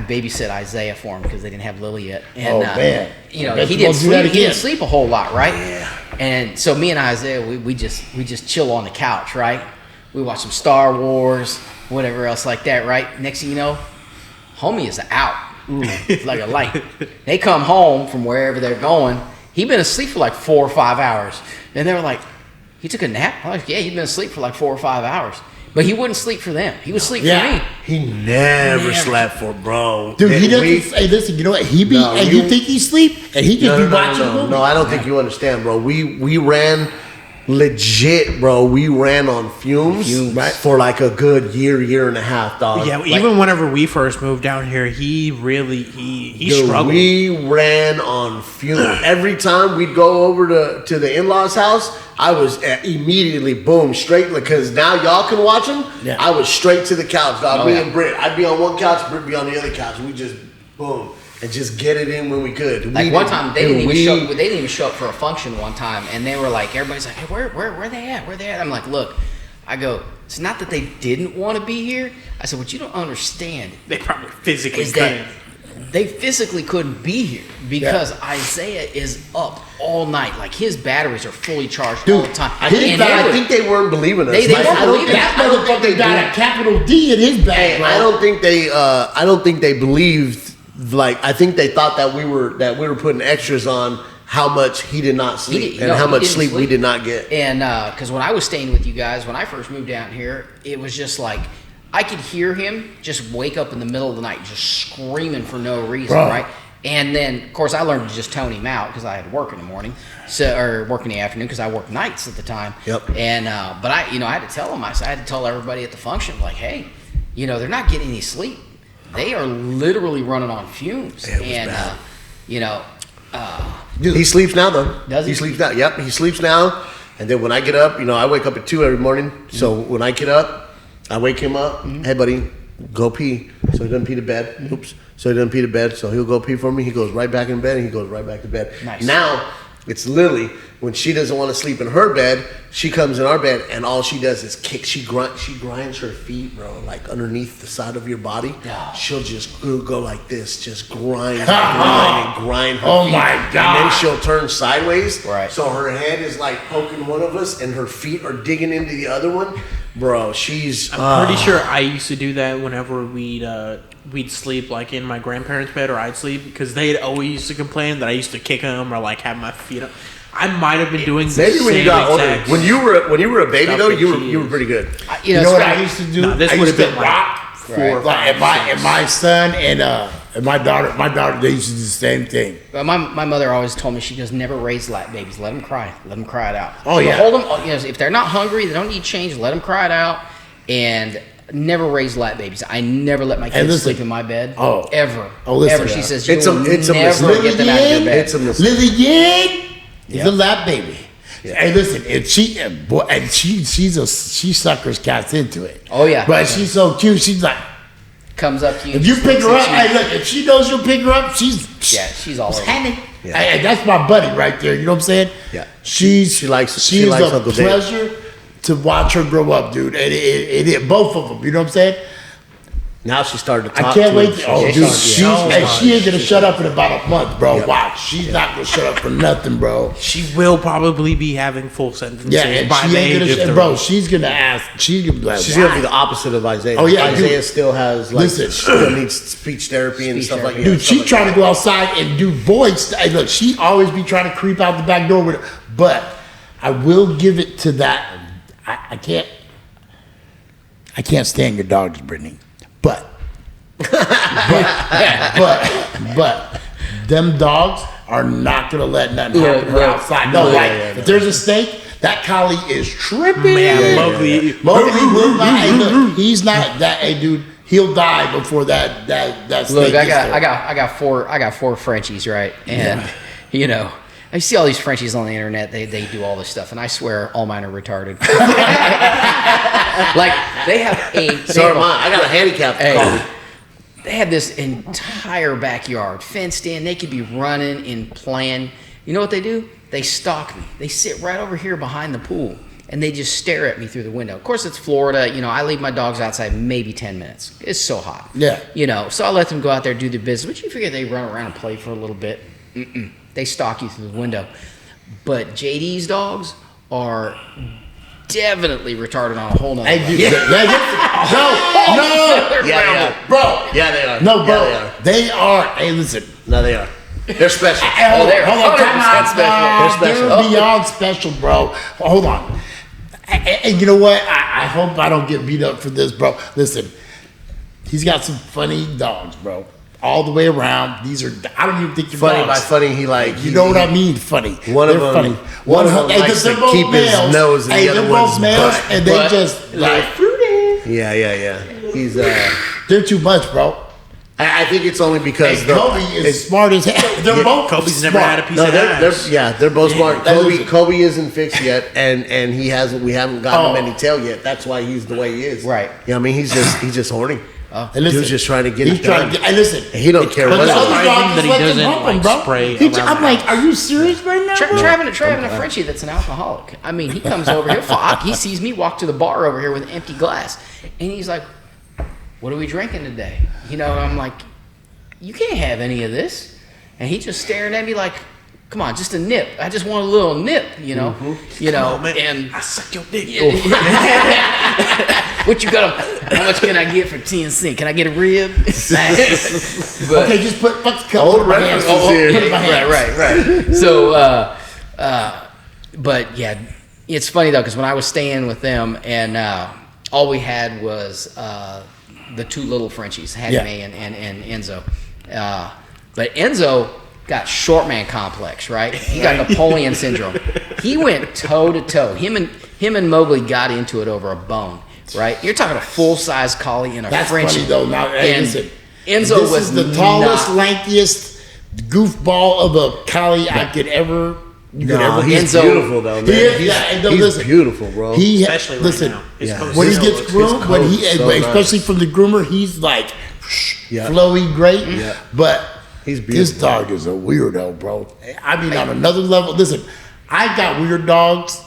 babysit Isaiah for him because they didn't have Lily yet. And, man, you know, he didn't sleep. He didn't sleep a whole lot, right? Yeah. And so me and Isaiah, we just chill on the couch, right? We watch some Star Wars, whatever else like that, right? Next thing you know, homie is out like a light. They come home from wherever they're going. He'd been asleep for like 4 or 5 hours, and they were like, "He took a nap?" I'm like, "Yeah, he'd been asleep for like 4 or 5 hours." But he wouldn't sleep for them. He would sleep for me. He never slept for bro. Dude, he doesn't. Hey, listen, you know what? He be, you think he sleep, and he just be watching movies. No, I don't think you understand, bro. We ran legit, bro. We ran on fumes right? For like a good year and a half, dog. Yeah, even whenever we first moved down here, he really struggled. We ran on fumes. Every time we'd go over to the in-laws' house, I was immediately boom straight because now y'all can watch them. Yeah. I was straight to the couch, dog. Me and Britt, I'd be on one couch, Britt be on the other couch. We just boom. And just get it in when we could. Like one time, they didn't even show up for a function one time, and they were like, everybody's like, "Hey, where they at? Where they at?" I'm like, "Look," I go, "It's not that they didn't want to be here." I said, "What you don't understand, they probably physically couldn't. They physically couldn't be here because Isaiah is up all night. Like his batteries are fully charged all the time." I think they weren't believing us. They weren't believing us. That motherfucker got a capital D in his back. I don't think they believed. Like I think they thought that we were putting extras on how much he did not sleep how much sleep we did not get. And because when I was staying with you guys when I first moved down here, it was just like I could hear him just wake up in the middle of the night just screaming for no reason, right? And then of course I learned to just tone him out because I had to work in the morning, or work in the afternoon because I worked nights at the time. Yep. And I had to tell him. I had to tell everybody at the function like, hey, they're not getting any sleep. They are literally running on fumes. And, Dude, he sleeps now, though. Does he? He sleeps now. Yep, he sleeps now. And then when I get up, I wake up at 2 every morning. Mm-hmm. So when I get up, I wake him up. Mm-hmm. Hey, buddy, go pee. So he doesn't pee to bed. Mm-hmm. Oops. So he doesn't pee to bed. So he'll go pee for me. He goes right back in bed, and he goes right back to bed. Nice. Now, it's literally when she doesn't want to sleep in her bed, she comes in our bed, and all she does is kick. She grinds her feet, bro, like underneath the side of your body. Yeah. She'll just go like this, just grind her feet. Oh my God. And then she'll turn sideways. Right. So her head is like poking one of us, and her feet are digging into the other one. Bro, I'm pretty sure I used to do that whenever we'd sleep like in my grandparents' bed, or I'd sleep, because they'd always used to complain that I used to kick them or like have my feet up. I might have been doing maybe when you got older. When you were a baby though, you were pretty good. You know what I used to do? This would have been rock. And my son and my daughter, they used to do the same thing. Well, my mother always told me, she goes, never raise lap babies. Let them cry. Let them cry it out. Oh, yeah. Hold them. If they're not hungry, they don't need change. Let them cry it out. And never raised lap babies. I never let my kids sleep in my bed. Oh. Ever. Oh, listen. Ever. She says, It's a never mistake. get them out of your bed. It's a mistake. Lillian is a lap baby. Yeah. Hey, listen, if she suckers cats into it. Oh, yeah. But she's so cute. She's like, comes up to you. if you pick her up, hey, look, if she knows you'll pick her up, she's all over. Yeah. Hey, that's my buddy right there. You know what I'm saying? Yeah. She likes a Uncle Dave. pleasure to watch her grow up, dude. And both of them. You know what I'm saying? Now she started to talk. I can't to wait. him. Dude, she ain't gonna shut up in about a month, bro. Yep. Watch, she's not gonna shut up for nothing, bro. She will probably be having full sentences. Yeah, and by she the ain't age gonna, of bro. She's gonna ask. She's gonna be like, she's gonna be the opposite of Isaiah. Oh yeah, Isaiah dude, still has like still needs speech therapy and stuff like that. Dude, she trying to go outside and do voice. Hey, look, she always be trying to creep out the back door with it. But I will give it to that. I can't stand your dogs, Brittany. But them dogs are not gonna let nothing happen to her outside. No, if there's a snake, that collie is tripping. Man, Mowgli will not. Hey, look, he's not that. Hey, dude, he'll die before that snake. Look, I got four Frenchies, right? And you know, I see all these Frenchies on the internet. They do all this stuff, and I swear all mine are retarded. Like they have a. So am I. I got a handicap collie. They had this entire backyard fenced in. They could be running and playing. You know what they do? They stalk me. They sit right over here behind the pool, and they just stare at me through the window. Of course, it's Florida. You know, I leave my dogs outside maybe 10 minutes. It's so hot. Yeah. You know, so I let them go out there do their business. But you figure they run around and play for a little bit. They stalk you through the window. But JD's dogs are definitely retarded on a whole nother level. Bro. Yeah, they are. No, bro. Yeah, they are. Hey, listen. No, they are. They're special. They're Hold on, time out. special. They're special. They're beyond special, bro. Hold on. And you know what? I hope I don't get beat up for this, bro. Listen, he's got some funny dogs, bro. All the way around. These are, I don't even think you're Funny dogs. by funny, he like. You know what I mean? Funny. One of them. Funny. One of them likes to keep his nose in the other they're one's both males, butt. and they just like fruity. Yeah. He's They're too much, bro. I think it's only because Hey, Kobe is smart as hell. They're both Kobe's smart. never had a piece of ass. they're both smart. Listen. Kobe isn't fixed yet, and we haven't gotten him any tail yet. That's why he's the way he is. Right. Yeah, I mean he's just horny. And listen, Dude's just trying to get he's it done. and listen, He don't care but what the it other is. dog That just he let them doesn't, hump him, like, bro. spray I'm around the like, house. are you serious right now, bro? Travis a Frenchie that's an alcoholic. I mean, he comes over here. He sees me walk to the bar over here with an empty glass, and he's like, "What are we drinking today?" You know, and I'm like, "You can't have any of this." And he just staring at me like, "Come on, just a nip. I just want a little nip." You know, you know, man. and I suck your dick. what you got? How much can I get for 10 cents? Can I get a rib? But, Okay, just put fuck the Old references here. Right. So, but yeah, it's funny though because when I was staying with them and all we had was the two little Frenchies, Hattie Mae and Enzo. But Enzo got short man complex, right? He got Napoleon syndrome. He went toe to toe. Him and Mowgli got into it over a bone, right? You're talking a full size collie and a That's Frenchie. funny though. Now, hey, And listen, Enzo this was is the tallest, not- lankiest goofball of a collie I could ever. You could No, ever he's Enzo- beautiful though, man. He's He's beautiful, bro. He Especially right listen. now. His Yeah. coat When he still gets looks- groomed, when he coat's so especially nice. from the groomer, he's like Yeah. flowy, great. Yeah. But He's this beautiful. dog is a weirdo, bro. I mean, on another level. Listen, I got weird dogs.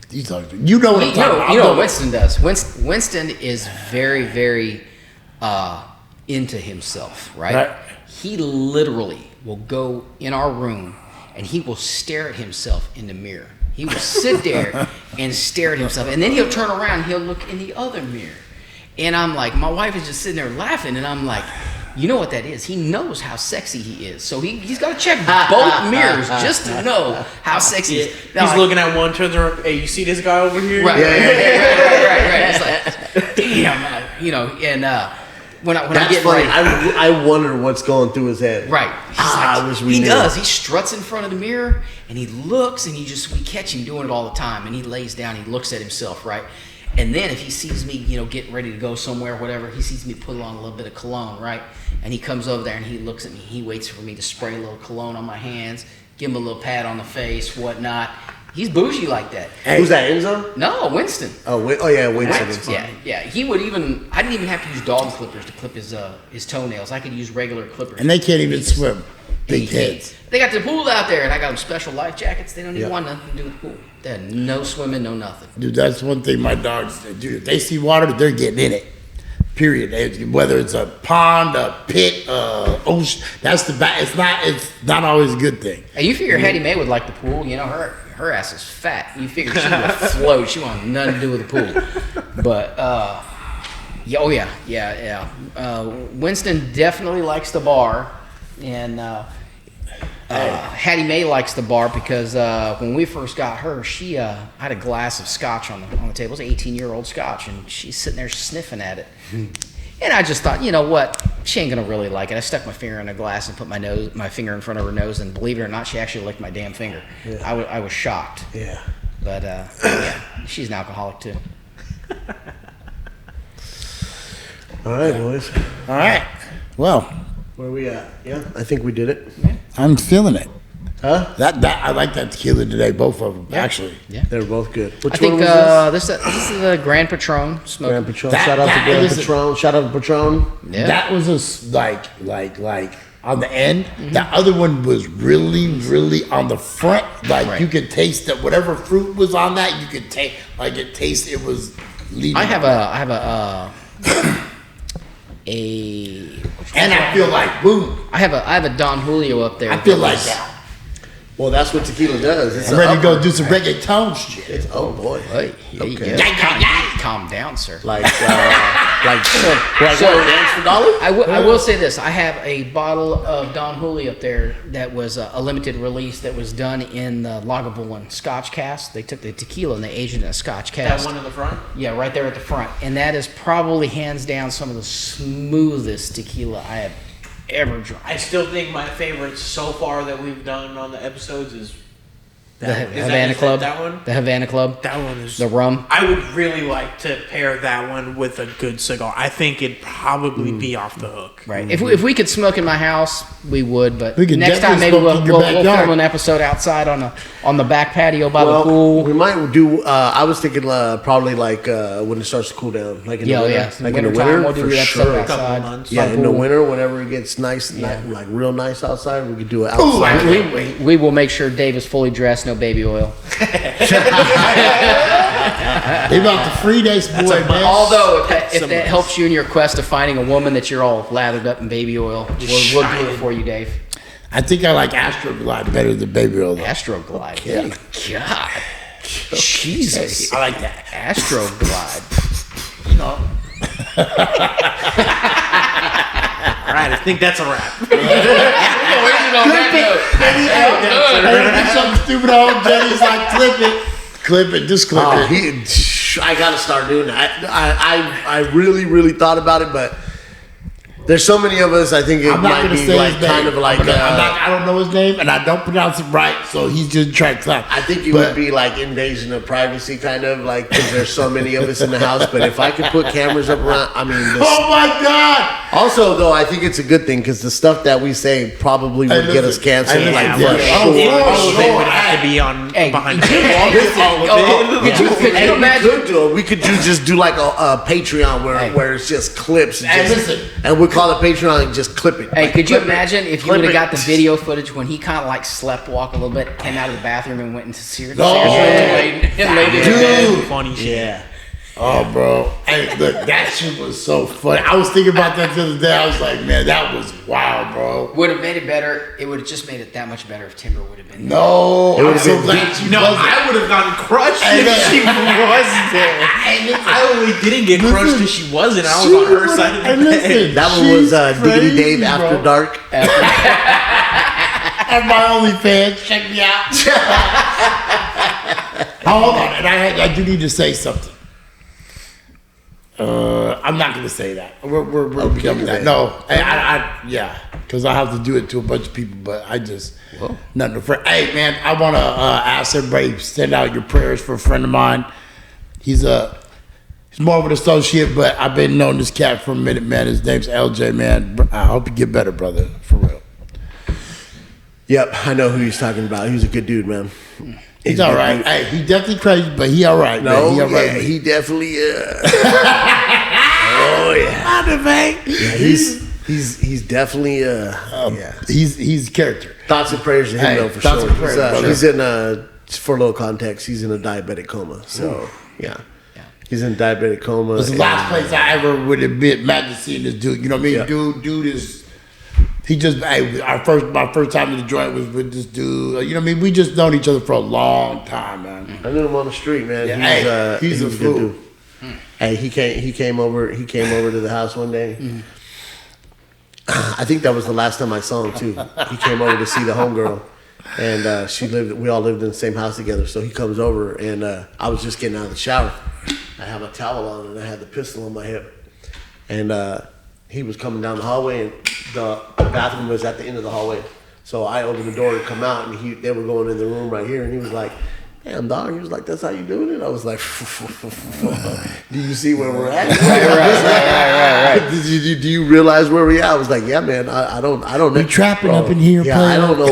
These dogs, you know what I'm talking about. You know what Winston does. Winston is very, very into himself, right? He literally will go in our room and he will stare at himself in the mirror. He will sit there and stare at himself, and then he'll turn around and he'll look in the other mirror. And I'm like, my wife is just sitting there laughing, and I'm like, you know what that is? He knows how sexy he is. So he's got to check both mirrors just to know how sexy he is. Now, He's looking at one, turns around, hey, you see this guy over here? Right. It's like, damn, you know, and when I That's get funny. ready, I wonder what's going through his head. right. I wish we he knew. does. He struts in front of the mirror and he looks and we catch him doing it all the time. And he lays down, he looks at himself, right? And then if he sees me, getting ready to go somewhere, whatever, he sees me put on a little bit of cologne, right? And he comes over there and he looks at me. He waits for me to spray a little cologne on my hands, give him a little pat on the face, whatnot. He's bougie like that. Who's that, Enzo? No, Winston. Yeah, Winston. Yeah. He would even. I didn't even have to use dog clippers to clip his toenails. I could use regular clippers. And they can't even swim. Big heads. They got the pool out there, and I got them special life jackets. They don't even want nothing to do with the pool. They had no swimming, no nothing. Dude, that's one thing my dogs do. If they see water, they're getting in it. Period. Whether it's a pond, a pit, ocean, that's the bad. It's not always a good thing. And you figure Hattie Mae would like the pool. Her ass is fat. You figure she would float. She wanted nothing to do with the pool. But Winston definitely likes the bar, and Hattie Mae likes the bar because when we first got her, she had a glass of scotch on the table. It was an 18-year-old scotch, and she's sitting there sniffing at it. And I just thought, you know what? She ain't gonna really like it. I stuck my finger in a glass and put my finger in front of her nose, and believe it or not, she actually licked my damn finger. Yeah. I was shocked. Yeah. But she's an alcoholic too. All right, boys. All right. Well, where we at? Yeah, I think we did it. Yeah. I'm feeling it. Huh? That I like that tequila today, both of them, actually. Yeah. They're both good. Which I think one was this? This is the Gran Patron Smoky. Gran Patron. Shout out to Gran Patron. Shout out to Patron. Yeah. That was like on the end. Mm-hmm. The other one was really on the front. Like you could taste that whatever fruit was on that, you could taste it was leading. I have and I feel like boom. I have a Don Julio up there. I feel like that. Well, that's what tequila does. It's I'm ready to go do some reggaeton shit. Oh boy. Hey, Okay. Calm down, sir. Like what, dance for dollar? I will say this. I have a bottle of Don Julio up there that was a limited release that was done in the Lagavulin Scotch cask. They took the tequila and they aged it in a Scotch cask. That one in the front? Yeah, right there at the front. And that is probably hands down some of the smoothest tequila I have ever drunk. I still think my favorite so far that we've done on the episodes is The Havana Club. That one? The Havana Club. That one is the rum. I would really like to pair that one with a good cigar. I think it'd probably be off the hook. Right. If we could smoke in my house, we would. But We could next time maybe definitely smoke in your we'll backyard. film an episode outside on the back patio by the pool. We might do. I was thinking probably like when it starts to cool down, like in the winter. Like in the winter, we'll do for the episode sure. Couple outside. months. Yeah, by the in the pool. winter, whenever it gets nice, like real nice outside, we could do it Ooh, outside. We will make sure Dave is fully dressed, no baby oil. They about the free days, boy, man. Although, if that helps you in your quest of finding a woman that you're all lathered up in baby oil, we'll do it for you, Dave. I think I like Astroglide better than Baby Oil. Astroglide. Yeah. God. Jesus. I like that. Astroglide. You know. All right, I think that's a wrap. Something stupid on Jenny's like, clip it, just clip it. I gotta start doing that. I really thought about it, but there's so many of us. I think it I'm not might gonna be say like his name. kind of like. I don't know his name, and I don't pronounce it right, so he's just trying to clap. I think it would be like invasion of privacy, kind of like because there's so many of us in the house. But if I could put cameras up around, I mean. Oh my God! Also, though, I think it's a good thing because the stuff that we say probably would get us canceled. Hey, Like, listen, for yeah. sure. All of it would have to be on behind Could you imagine? We could just do like a Patreon where it's just clips. Hey, listen. And we call it Patreon and just clip it. Hey, Like, could you clip it. imagine if you Clip would have it. got the video footage when he kind of like slept walk a little bit, came out of the bathroom and went into Sears Oh, and laid in dude. bed? funny shit. Yeah. Oh, bro. Hey, look, that shit was so funny. I was thinking about that the other day. I was like, man, that was wild, bro. Would have made it better. It would have just made it that much better if Timber would have been there. No, I'm would've so been glad she No, wasn't. I would have gotten crushed Hey, if look. she was there. I only didn't get crushed Listen. if she wasn't. I was on her side of the Hey, listen. bed. That one was Diggity She's Dave crazy, After bro. Dark. At my OnlyFans, check me out. Hold on, and I do need to say something. I'm not going to say that. We're done with that. No, yeah, because I have to do it to a bunch of people, but I just nothing to fret. Hey, man, I want to ask everybody to send out your prayers for a friend of mine. He's He's more of an associate, but I've been knowing this cat for a minute, man. His name's LJ, man. I hope you get better, brother, for real. Yep, I know who he's talking about. He's a good dude, man. He's all right. Hey, he definitely crazy, but he all right, man. He all right, man. He definitely. Oh yeah. Yeah, he's definitely. Yeah. He's a character. Thoughts and prayers to him, though, for thoughts sure. and prayers, He's in for a little context, he's in a diabetic coma. So yeah. He's in diabetic coma. It's the last place I ever would admit imagine seeing this dude. You know what I mean? Yeah. Dude is. He just my first time in the joint was with this dude. You know what I mean? We just known each other for a long time, man. I knew him on the street, man. Yeah, he's a fool. Good dude. Hey, he came over to the house one day. I think that was the last time I saw him too. He came over to see the homegirl, and we all lived in the same house together. So he comes over, and I was just getting out of the shower. I had my towel on, and I had the pistol on my hip, and he was coming down the hallway, and the bathroom was at the end of the hallway. So I opened the door to come out, and they were going in the room right here, and he was like, "Damn, dog." He was like, "That's how you doing it?" I was like, "Do you see where we're at?" Right. Do you realize where we at? I was like, "Yeah, man. I don't know." We trapping up in here. Yeah, I don't know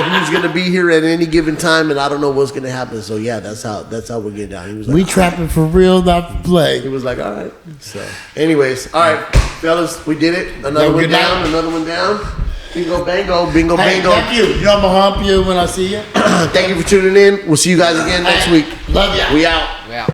who's gonna be here at any given time, and I don't know what's gonna happen. So yeah, that's how we get down. He was like, "We trapping for real, not for play." He was like, "All right." So, anyways, all right, fellas, we did it. Another one down. Another one down. Bingo, bango, bingo, bango. Thank you. You know I'm gonna hump you when I see you. Thank you for tuning in. We'll see you guys again next week. Love ya. We out.